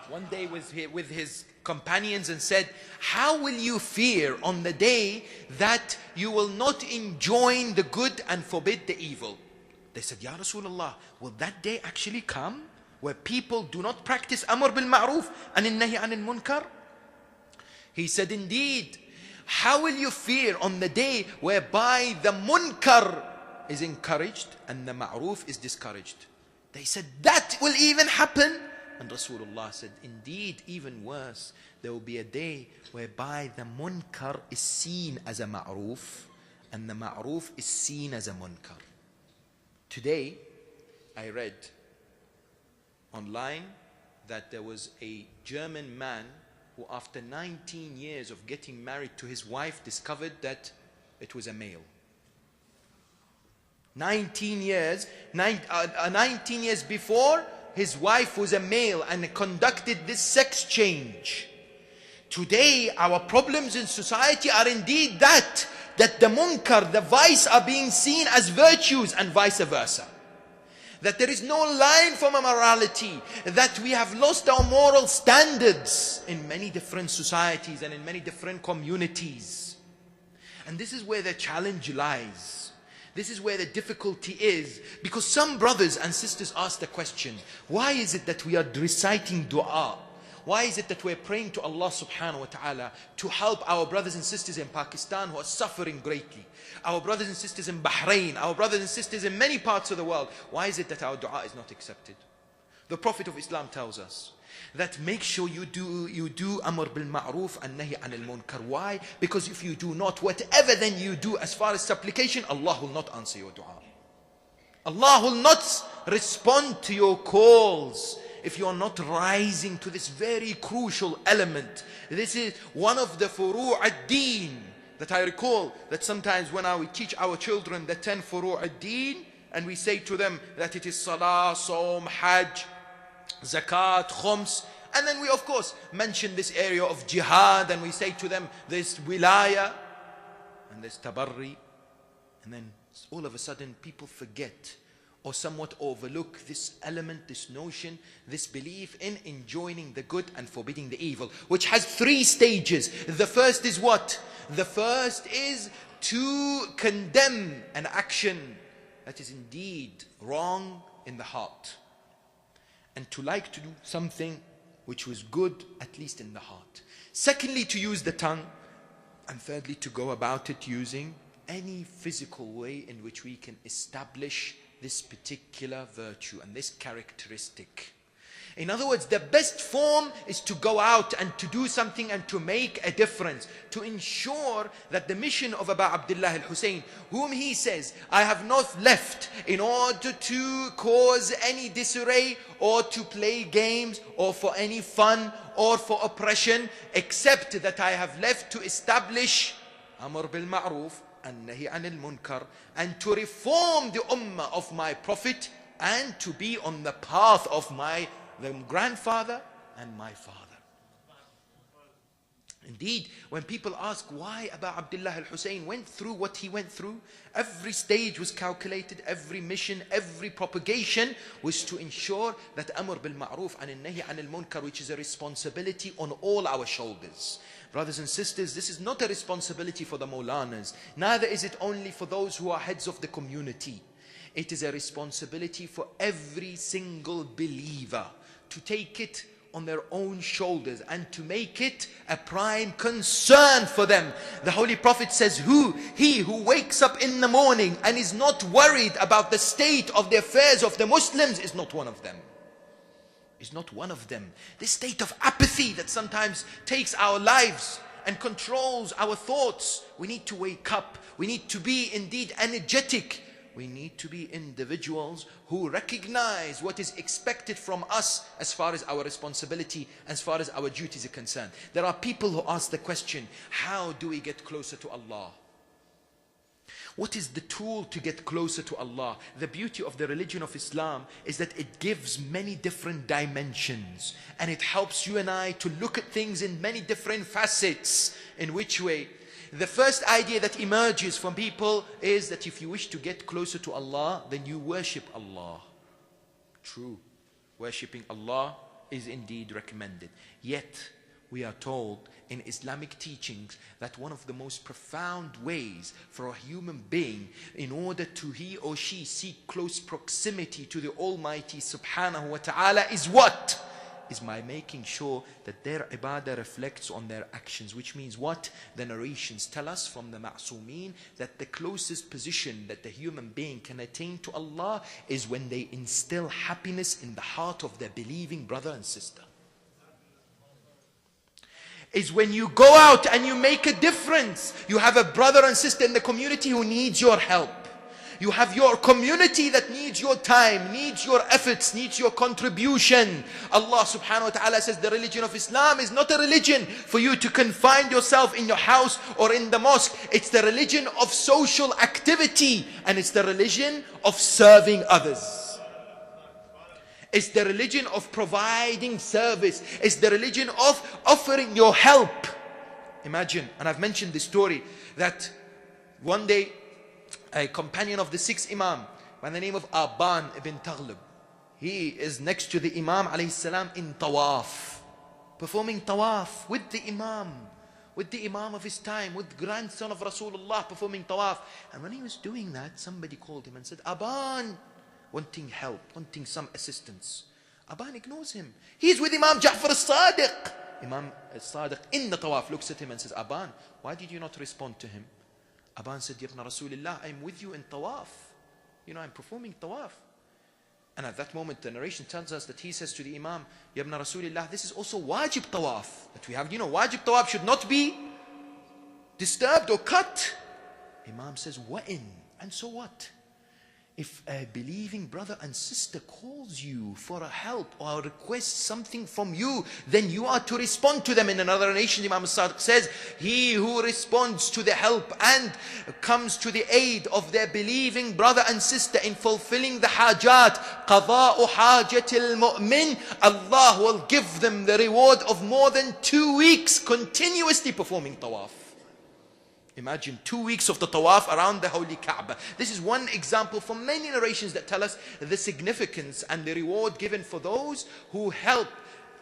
one day was with his companions and said, how will you fear on the day that you will not enjoin the good and forbid the evil? They said, Ya Rasulullah, will that day actually come where people do not practice Amr bil Ma'ruf and Nahi anil Munkar? He said, indeed. How will you fear on the day whereby the Munkar is encouraged and the Ma'ruf is discouraged? They said, that will even happen? And Rasulullah said, indeed, even worse, there will be a day whereby the munkar is seen as a ma'ruf and the ma'ruf is seen as a munkar. Today, I read online that there was a German man who, after 19 years of getting married to his wife, discovered that it was a male. 19 years before, his wife was a male and conducted this sex change. Today, our problems in society are indeed that the munkar, the vice, are being seen as virtues and vice versa. That there is no line from a morality, that we have lost our moral standards in many different societies and in many different communities. And this is where the challenge lies. This is where the difficulty is, because some brothers and sisters ask the question, why is it that we are reciting dua? Why is it that we're praying to Allah subhanahu wa ta'ala to help our brothers and sisters in Pakistan who are suffering greatly? Our brothers and sisters in Bahrain, our brothers and sisters in many parts of the world. Why is it that our dua is not accepted? The Prophet of Islam tells us that make sure you do Amr bil Ma'ruf and Nahi anil Munkar. Why? Because if you do not, whatever then you do as far as supplication, Allah will not answer your dua. Allah will not respond to your calls if you are not rising to this very crucial element. This is one of the furu' ad-deen that I recall, that sometimes when we teach our children the 10 furu' ad-deen, and we say to them that it is salah, saum, hajj, zakat, khums, and then we of course mention this area of jihad, and we say to them there's wilaya and there's tabarri, and then all of a sudden people forget or somewhat overlook this element, this notion, this belief in enjoining the good and forbidding the evil, which has 3 stages. The first is what? The first is to condemn an action that is indeed wrong in the heart, and to like to do something which was good, at least in the heart. Secondly, to use the tongue. And thirdly, to go about it using any physical way in which we can establish this particular virtue and this characteristic. In other words, the best form is to go out and to do something and to make a difference, to ensure that the mission of Aba Abdullah al-Hussein, whom he says, I have not left in order to cause any disarray or to play games or for any fun or for oppression, except that I have left to establish Amr bil Ma'ruf and Nahi anil Munkar, and to reform the ummah of my Prophet, and to be on the path of the grandfather and my father. Indeed, when people ask why Aba Abdullah al-Hussein went through what he went through, every stage was calculated, every mission, every propagation was to ensure that Amr bil Ma'ruf and Nahi anil Munkar, which is a responsibility on all our shoulders. Brothers and sisters, this is not a responsibility for the Maulanas, neither is it only for those who are heads of the community. It is a responsibility for every single believer to take it on their own shoulders and to make it a prime concern for them. The Holy Prophet says, he who wakes up in the morning and is not worried about the state of the affairs of the Muslims is not one of them. Is not one of them. This state of apathy that sometimes takes our lives and controls our thoughts. We need to wake up. We need to be indeed energetic. we need to be individuals who recognize what is expected from us as far as our responsibility, as far as our duties are concerned. There are people who ask the question, how do we get closer to Allah? What is the tool to get closer to Allah? The beauty of the religion of Islam is that it gives many different dimensions, and it helps you and I to look at things in many different facets. In which way? The first idea that emerges from people is that if you wish to get closer to Allah, then you worship Allah. True. Worshipping Allah is indeed recommended. Yet, we are told in Islamic teachings that one of the most profound ways for a human being in order to he or she seek close proximity to the Almighty Subhanahu wa Ta'ala is what? Is by making sure that their ibadah reflects on their actions. Which means what? The narrations tell us from the Ma'soomeen that the closest position that the human being can attain to Allah is when they instill happiness in the heart of their believing brother and sister. Is when you go out and you make a difference. You have a brother and sister in the community who needs your help. You have your community that needs your time, needs your efforts, needs your contribution. Allah subhanahu wa ta'ala says the religion of Islam is not a religion for you to confine yourself in your house or in the mosque. It's the religion of social activity, and it's the religion of serving others. It's the religion of providing service. It's the religion of offering your help. Imagine, and I've mentioned this story, that one day a companion of the sixth Imam by the name of Aban ibn Taghlib, he is next to the Imam alayhi salam in tawaf, performing tawaf with the Imam of his time, with grandson of Rasulullah performing tawaf. And when he was doing that, somebody called him and said, Aban, wanting help, wanting some assistance. Aban ignores him. He's with Imam Ja'far al-Sadiq. Imam al-Sadiq in the tawaf looks at him and says, Aban, why did you not respond to him? Aban said, Yabna Rasulullah, I'm with you in tawaf. I'm performing tawaf. And at that moment, the narration tells us that he says to the Imam, Yabna Rasulullah, this is also wajib tawaf. That we have, wajib tawaf should not be disturbed or cut. Imam says, wa'in? And so what? If a believing brother and sister calls you for a help or requests something from you, then you are to respond to them. In another narration, Imam Sadiq says, he who responds to the help and comes to the aid of their believing brother and sister in fulfilling the hajat, qada'u hajatil mu'min, Allah will give them the reward of more than 2 weeks continuously performing tawaf. Imagine 2 weeks of the tawaf around the holy Kaaba. This is one example from many narrations that tell us the significance and the reward given for those who help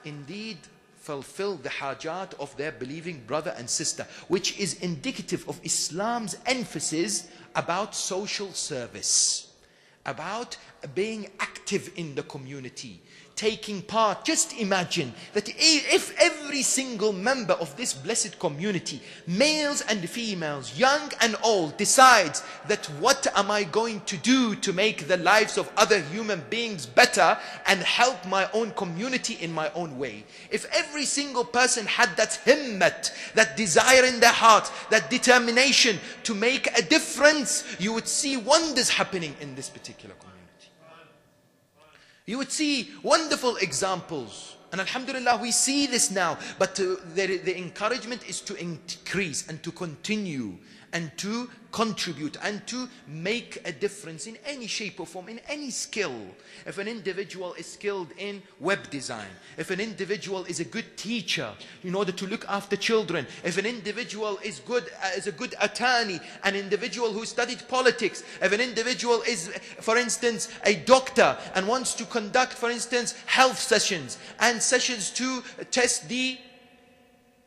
indeed fulfill the hajat of their believing brother and sister, which is indicative of Islam's emphasis about social service, about being active in the community, taking part. Just imagine that if every single member of this blessed community, males and females, young and old, decides that what am I going to do to make the lives of other human beings better and help my own community in my own way. If every single person had that himmat, that desire in their heart, that determination to make a difference, you would see wonders happening in this particular community. You would see wonderful examples. And alhamdulillah, we see this now. But the encouragement is to increase and to continue and to contribute and to make a difference in any shape or form, in any skill. If an individual is skilled in web design, if an individual is a good teacher in order to look after children, if an individual is a good attorney, an individual who studied politics, if an individual is, for instance, a doctor and wants to conduct, for instance, health sessions and sessions to test the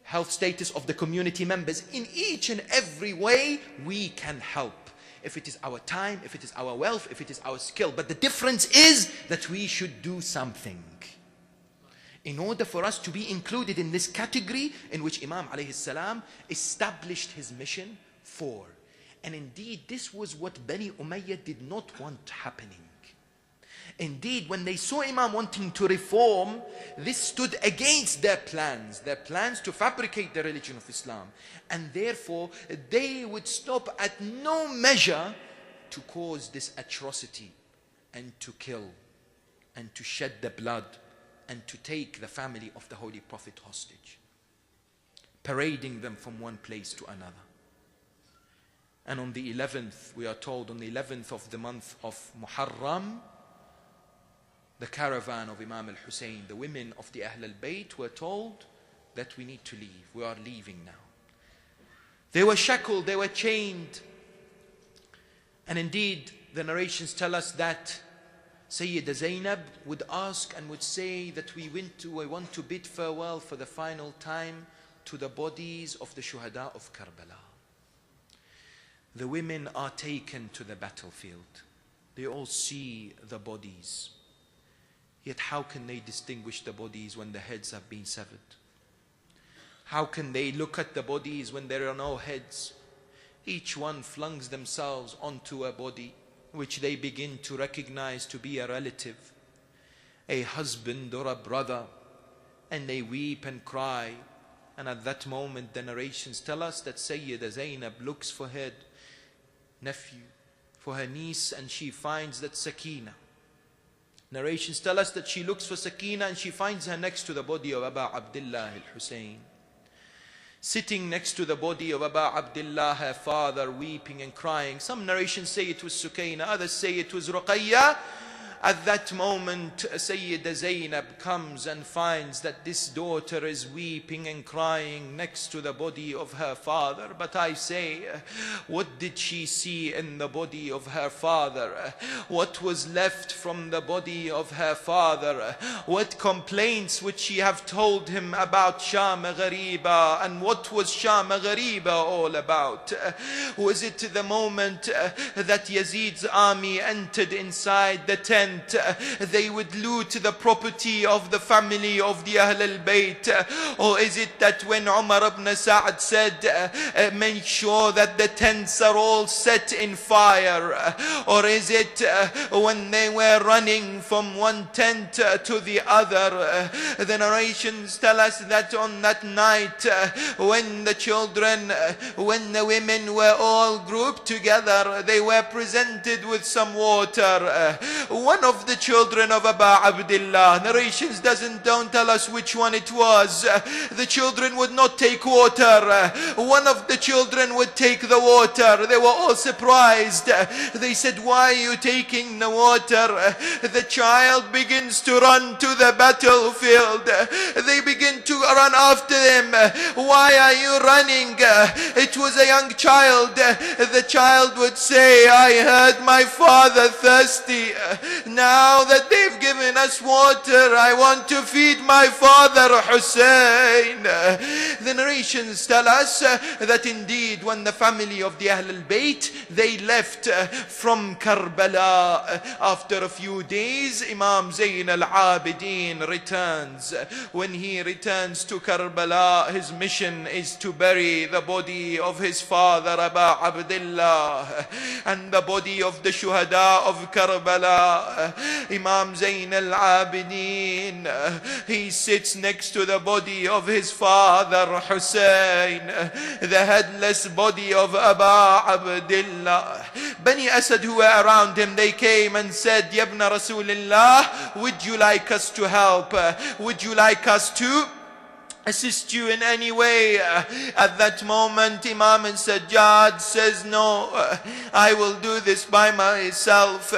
health status of the community members, in each and every way we can help. If it is our time, if it is our wealth, if it is our skill. But the difference is that we should do something in order for us to be included in this category in which Imam alayhi salam established his mission for. And indeed, this was what Bani Umayyah did not want happening. Indeed, when they saw Imam wanting to reform, this stood against their plans to fabricate the religion of Islam. And therefore, they would stop at no measure to cause this atrocity and to kill and to shed the blood and to take the family of the Holy Prophet hostage, parading them from one place to another. And on the 11th, we are told, on the 11th of the month of Muharram, the caravan of Imam al-Hussein, the women of the Ahl al-Bayt were told that we need to leave. We are leaving now. They were shackled, they were chained. And indeed, the narrations tell us that Sayyida Zainab would ask and would say that we want to bid farewell for the final time to the bodies of the shuhada of Karbala. The women are taken to the battlefield. They all see the bodies. Yet how can they distinguish the bodies when the heads have been severed? How can they look at the bodies when there are no heads? Each one flings themselves onto a body which they begin to recognize to be a relative, a husband or a brother, and they weep and cry. And at that moment the narrations tell us that Sayyida Zainab looks for her nephew, for her niece, and she finds that Sakina. Narrations tell us that she looks for Sakina and she finds her next to the body of Aba Abdullah al-Hussein. Sitting next to the body of Aba Abdullah, her father, weeping and crying. Some narrations say it was Sukaina, others say it was Ruqayya. At that moment, Sayyida Zainab comes and finds that this daughter is weeping and crying next to the body of her father. But I say, what did she see in the body of her father? What was left from the body of her father? What complaints would she have told him about Sham Ghariba? And what was Sham Ghariba all about? Was it the moment that Yazid's army entered inside the tent? They would loot the property of the family of the Ahl al-Bayt? Or is it that when Umar ibn Sa'd said, make sure that the tents are all set in fire? Or is it when they were running from one tent to the other? The narrations tell us that on that night, when the children, when the women were all grouped together, they were presented with some water. One of the children of Aba Abdullah, narrations don't tell us which one it was. The children would not take water. One of the children would take the water. They were all surprised. They said, why are you taking the water? The child begins to run to the battlefield. They begin to run after them. Why are you running? It was a young child. The child would say, I heard my father thirsty. Now that they've given us water, I want to feed my father Hussein. The narrations tell us that indeed when the family of the Ahl al-Bayt, they left from Karbala, after a few days, Imam Zayn al-Abidin returns. When he returns to Karbala, his mission is to bury the body of his father Aba Abdullah and the body of the shuhada of Karbala. Imam Zayn al-Abidin, he sits next to the body of his father Hussein, the headless body of Aba Abdullah. Bani Asad, who were around him, they came and said, Yabna Rasulullah, would you like us to help? Would you like us to assist you in any way? At that moment, Imam al-Sajjad says, no, I will do this by myself.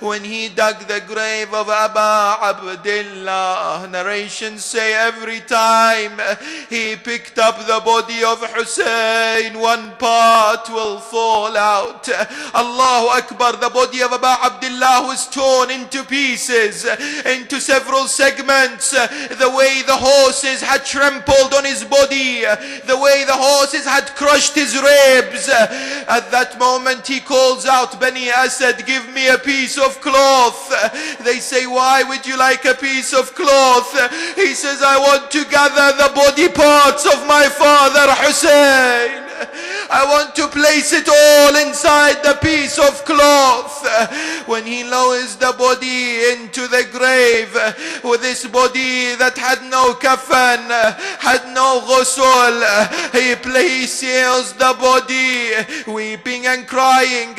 When he dug the grave of Aba Abdullah, narrations say every time he picked up the body of Hussein, one part will fall out. Allahu Akbar, the body of Aba Abdullah was torn into pieces, into several segments, the way the horses had trampled on his body, the way the horses had crushed his ribs. At that moment he calls out, Bani Asad, give me a piece of cloth. They say, why would you like a piece of cloth? He says, I want to gather the body parts of my father Hussein. I want to place it all inside the piece of cloth. When he lowers the body into the grave, with this body that had no kafan, had no ghusl, he seals the body, weeping and crying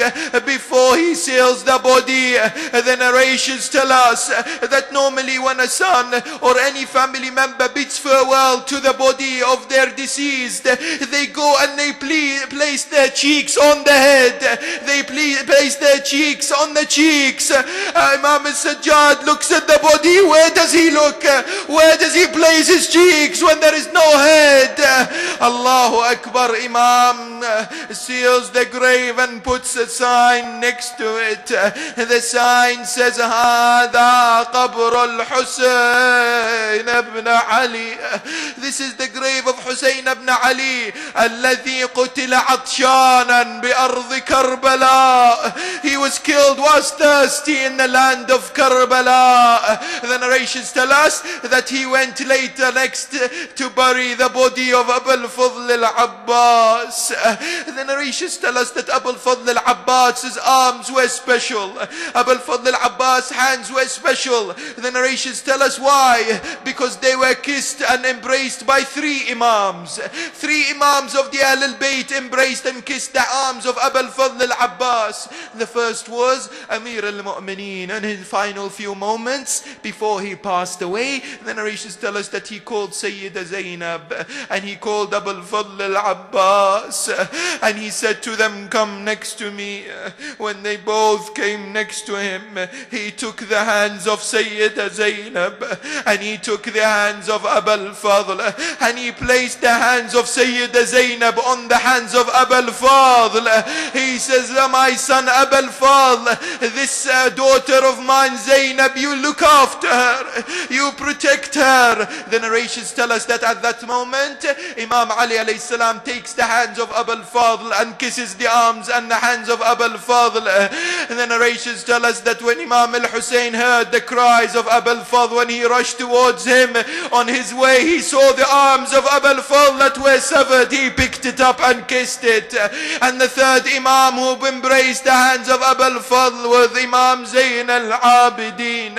before he seals the body. The narrations tell us that normally when a son or any family member bids farewell to the body of their deceased, they go and they place their cheeks on the head, they place their cheeks on the cheeks. Imam al-Sajjad looks at the body. Where does he look? Where does he place his cheeks when there is no head? Allahu Akbar. Imam seals the grave and puts a sign next to it. The sign says, هذا قبر الحسين ابن علي. This is the grave of Hussein ibn Ali, الذي قتل عطشانا بأرض كربلاء. He was killed whilst thirsty in the land of Karbala. The narrations tell us that he went later next to bury the body of Abu al-Fadl al-Abbas. The narrations tell us that Abu al-Fadl al-Abbas's arms were special. Abu al-Fadl al-Abbas' hands were special. The narrations tell us why. Because they were kissed and embraced by 3 imams. 3 imams of the Ahl al-Bayt embraced and kissed the arms of Abu al-Fadl al-Abbas. The first was Amir al-Mu'mineen. In his final few moments before he passed away, the narrations tell us that he called Sayyida Zainab and he called Abu al-Fadl al-Abbas and he said to them, come next to me. When they both came next to him, he took the hands of Sayyida Zainab and he took the hands of Abu al-Fadl and he placed the hands of Sayyida Zainab on the hands of Abu al-Fadl. He says, my son Abu al-Fadl, this daughter of mine Zainab, you look after her, you protect her. The narrations tell us that at that moment Imam Ali alayhi salam takes the hands of Abu al-Fadl and kisses the arms and the hands of Abu al-Fadl. The narrations tell us that when Imam al-Hussein heard the cries of Abu al-Fadl, when he rushed towards him on his way, he saw the arms of Abu al-Fadl that were severed. He picked it up and kissed it. And the third Imam who embraced the hands of Abu al-Fadl was Imam Zayn al-Abidin.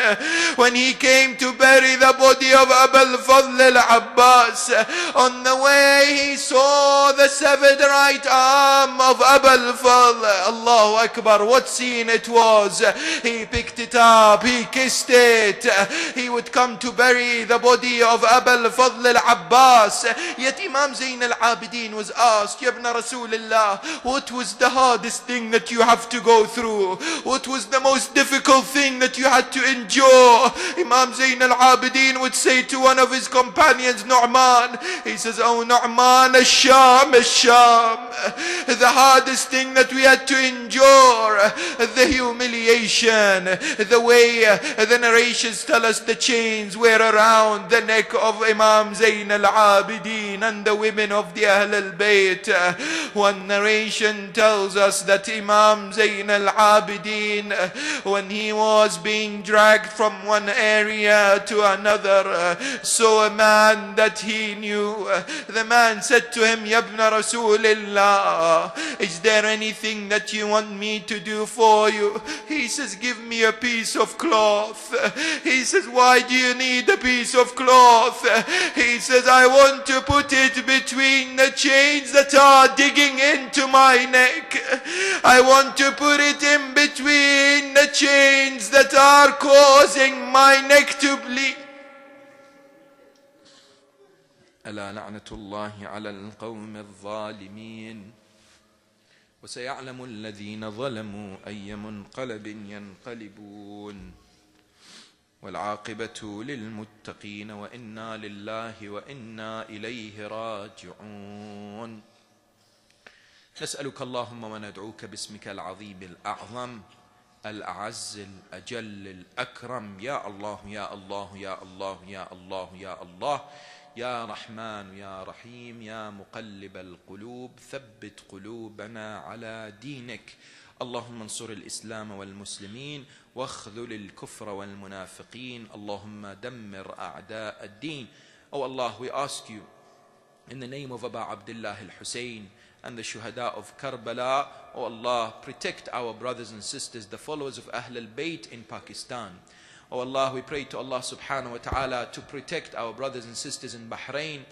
When he came to bury the body of Abu al-Fadl al-Abbas, on the way he saw the severed right arm of Abu al-Fadl. Allahu Akbar, what scene it was. He picked it up, he kissed it. He would come to bury the body of Abu al-Fadl al-Abbas. Yet Imam Zayn al-Abidin was asked, Ya ibn Rasulullah, what was the hardest thing that you have to go through? What was the most difficult thing that you had to endure? Imam Zayn al-Abidin would say to one of his companions, Nu'man, he says, oh Nu'man, Ash-Sham, Ash-Sham. The hardest thing that we had to endure, the humiliation, the way the narrations tell us the chains were around the neck of Imam Zayn al-Abidin and the women of the Ahl al-Bayt. One narration tells us that Imam Zayn al-Abidin, when he was being dragged from one area to another, saw a man that he knew. The man said to him, Ya ibn Rasulillah, is there anything that you want me to do for you? He says, give me a piece of cloth. He says, why do you need a piece of cloth? He says, I want to put it between the chains that are digging into my neck. I want to put it in between the chains that are causing my neck to bleed. ألا لعنة الله على القوم الظالمين وسيعلم الذين ظلموا أي منقلب ينقلبون والعاقبة للمتقين وإنا لله وإنا إليه راجعون. نسألك اللهم وندعوك باسمك العظيم الأعظم الأعز الأجل الأكرم. يا الله يا الله يا الله يا الله يا الله يا رحمن يا رحيم يا مقلب القلوب ثبت قلوبنا على دينك. اللهم انصر الإسلام والمسلمين واخذل الكفر والمنافقين. اللهم دمر أعداء الدين. Oh Allah, we ask you in the name of Aba Abdullah al-Hussein and the shuhada of Karbala. O Allah, protect our brothers and sisters, the followers of Ahl al-Bayt in Pakistan. O Allah, we pray to Allah subhanahu wa ta'ala to protect our brothers and sisters in Bahrain.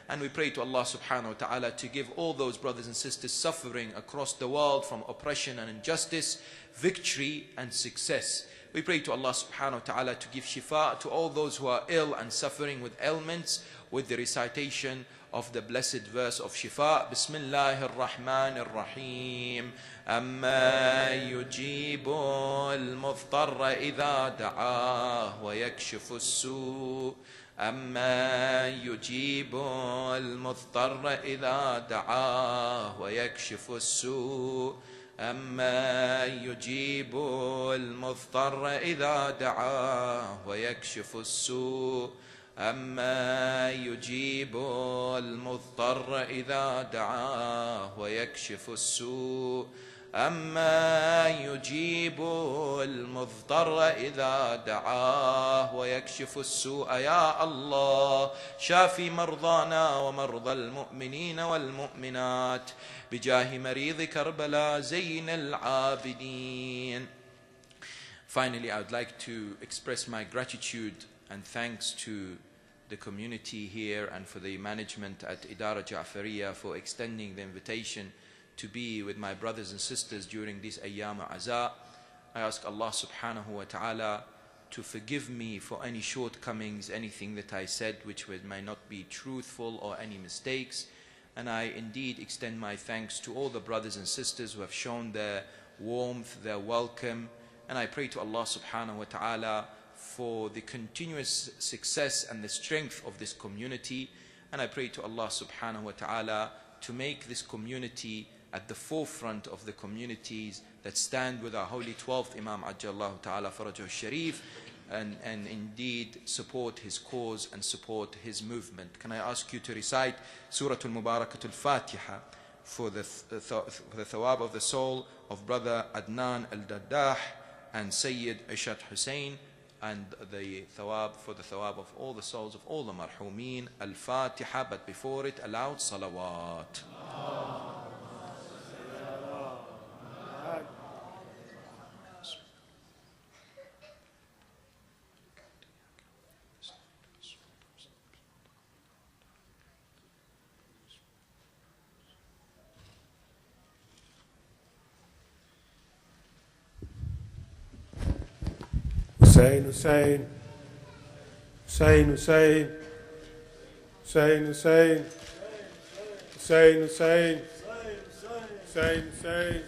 And we pray to Allah subhanahu wa ta'ala to give all those brothers and sisters suffering across the world from oppression and injustice, victory and success. We pray to Allah subhanahu wa ta'ala to give shifa to all those who are ill and suffering with ailments, with the recitation of the blessed verse of shifa. Bismillahir Rahmanir Rahim. Amma yujibu al-mudtarra idha da'ah wa yakshifu as-su'. أما يجيب المضطر إذا دعاه ويكشف السوء أما يجيب المضطر إذا دعاه ويكشف السوء أما يجيب المضطر إذا دعاه ويكشف السوء أما يجيب المضطر إذا دعاه ويكشف السوء يا الله شافي مرضانا ومرضى المؤمنين والمؤمنات بجاه مريض كربلاء زين العابدين. Finally, I would like to express my gratitude and thanks to the community here and for the management at Idara Ja'fariya for extending the invitation to be with my brothers and sisters during this Ayyam Aza. I ask Allah subhanahu wa ta'ala to forgive me for any shortcomings, anything that I said which may not be truthful or any mistakes. And I indeed extend my thanks to all the brothers and sisters who have shown their warmth, their welcome. And I pray to Allah subhanahu wa ta'ala for the continuous success and the strength of this community. And I pray to Allah subhanahu wa ta'ala to make this community at the forefront of the communities that stand with our holy 12th Imam Ajjallahu Ta'ala Farajahu Sharif and indeed support his cause and support his movement. Can I ask you to recite Surah Al-Mubarakatul Fatiha for the thawab of the soul of Brother Adnan Al-Daddah and Sayyid Ishat Hussein, and the thawab for the thawab of all the souls of all the marhumeen. Al-Fatiha, but before it aloud salawat. Hussein, Hussein, Hussein, Hussein, Hussein, Hussein, Hussein, Hussein, Hussein, Hussein.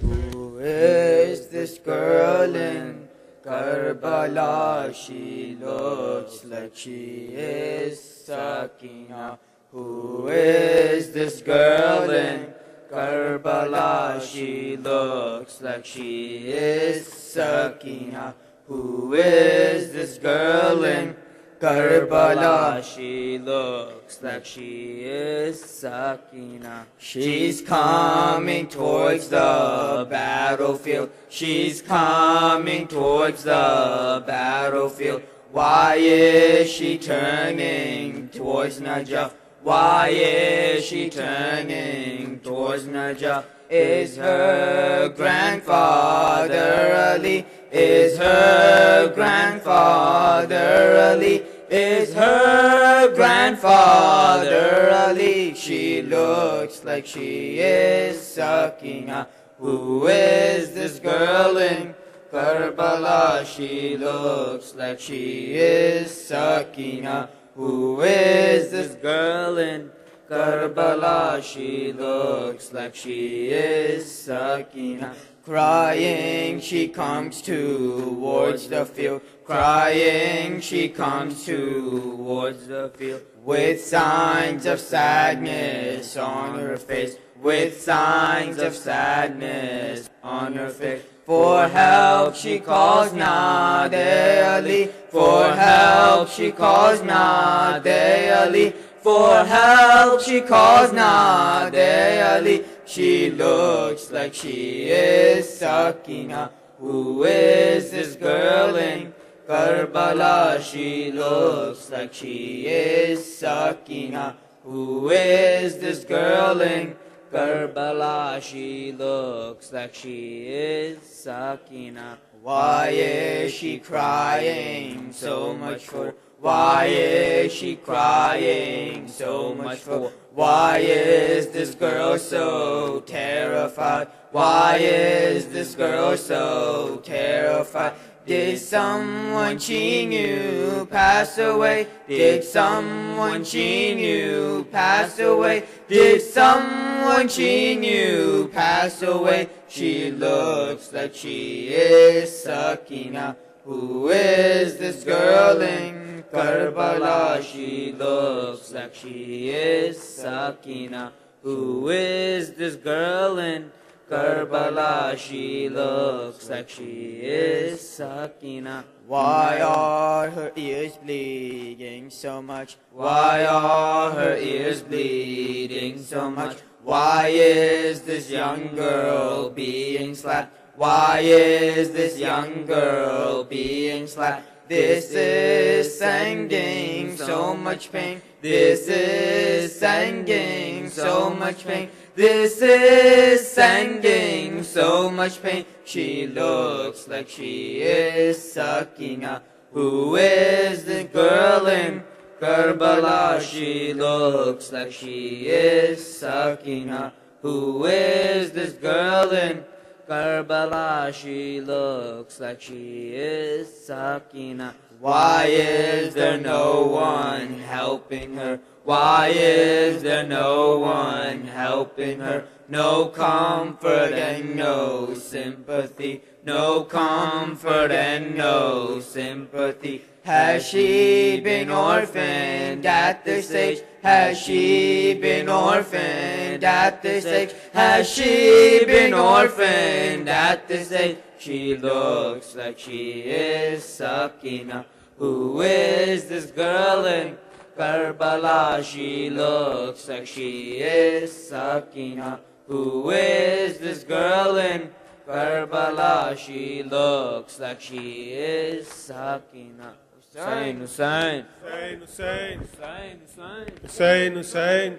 Who is this girl in Karbala? She looks like she is Sakina. Who is this girl in Karbala? She looks like she is Sakina. Who is this girl in Karbala? She looks like she is Sakina. She's coming towards the battlefield. She's coming towards the battlefield. Why is she turning towards Najaf? Why is she turning towards Najaf? Is her grandfather Ali? Is her grandfather Ali? Is her grandfather Ali? She looks like she is Sakina. Who is this girl in Karbala? She looks like she is Sakina. Who is this girl in Karbala? She looks like she is Sakina. Crying she comes towards the field. Crying she comes towards the field. With signs of sadness on her face. With signs of sadness on her face. For help she calls Nade Ali. For help she calls Nade Ali. For help she calls Nade Ali. She looks like she is Sakina. Who is this girl in Karbala, she looks like she is Sakina. Who is this girl in Karbala? She looks like she is Sakina. Why is she crying so much for? Why is she crying so much for? Why is this girl so terrified? Why is this girl so terrified? Did someone she knew pass away? Did someone she knew pass away? Did someone she knew pass away? She looks like she is Sakina. Who is this girl in Karbala? She looks like she is Sakina. Who is this girl in Karbala? She looks like she is Sakina. Why are her ears bleeding so much? Why are her ears bleeding so much? Why is this young girl being slapped? Why is this young girl being slapped? This is sending so much pain. This is sending so much pain. This is sending so much pain. She looks like she is Sakina. Who is this girl in Karbala? She looks like she is Sakina. Who is this girl in Karbala? She looks like she is Sakina. Why is there no one helping her? Why is there no one helping her? No comfort and no sympathy. No comfort and no sympathy. Has she been orphaned at this age? Has she been orphaned at this age? Has she been orphaned at this age? She looks like she is Sakina. Who is this girl in Karbala? She looks like she is Sakina. Who is this girl in Karbala? She looks like she is Sakina. Hussain, Hussain, Hussein, Hussein, Hussain, Hussein, Hussain.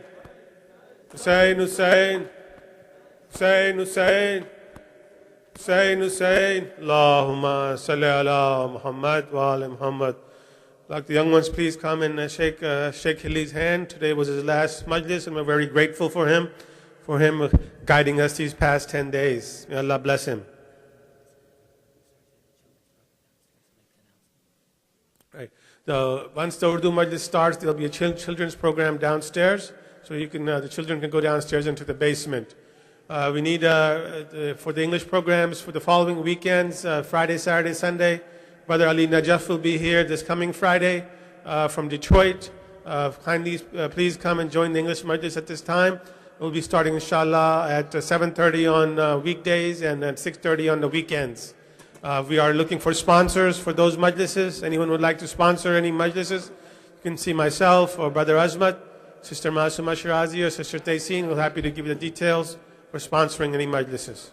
Hussein, Hussein, Hussein, Hussein, Hussein, Hussein, Hussein. Allahumma salli ala Muhammad wa ala Muhammad. Like the young ones, please come and shake Khalid's hand. Today was his last majlis, and we're very grateful for him guiding us these past 10 days. May Allah bless him. Right. Once the Urdu majlis starts, there'll be a children's program downstairs, so you can the children can go downstairs into the basement. We need for the English programs for the following weekends, Friday, Saturday, Sunday. Brother Ali Najaf will be here this coming Friday from Detroit. Kindly, please come and join the English majlis at this time. We'll be starting, inshallah, at 7:30 on weekdays and at 6:30 on the weekends. We are looking for sponsors for those majlises. Anyone would like to sponsor any majlises? You can see myself or Brother Azmat, Sister Masuma Shirazi or Sister Taysin. We're happy to give you the details for sponsoring any majlises.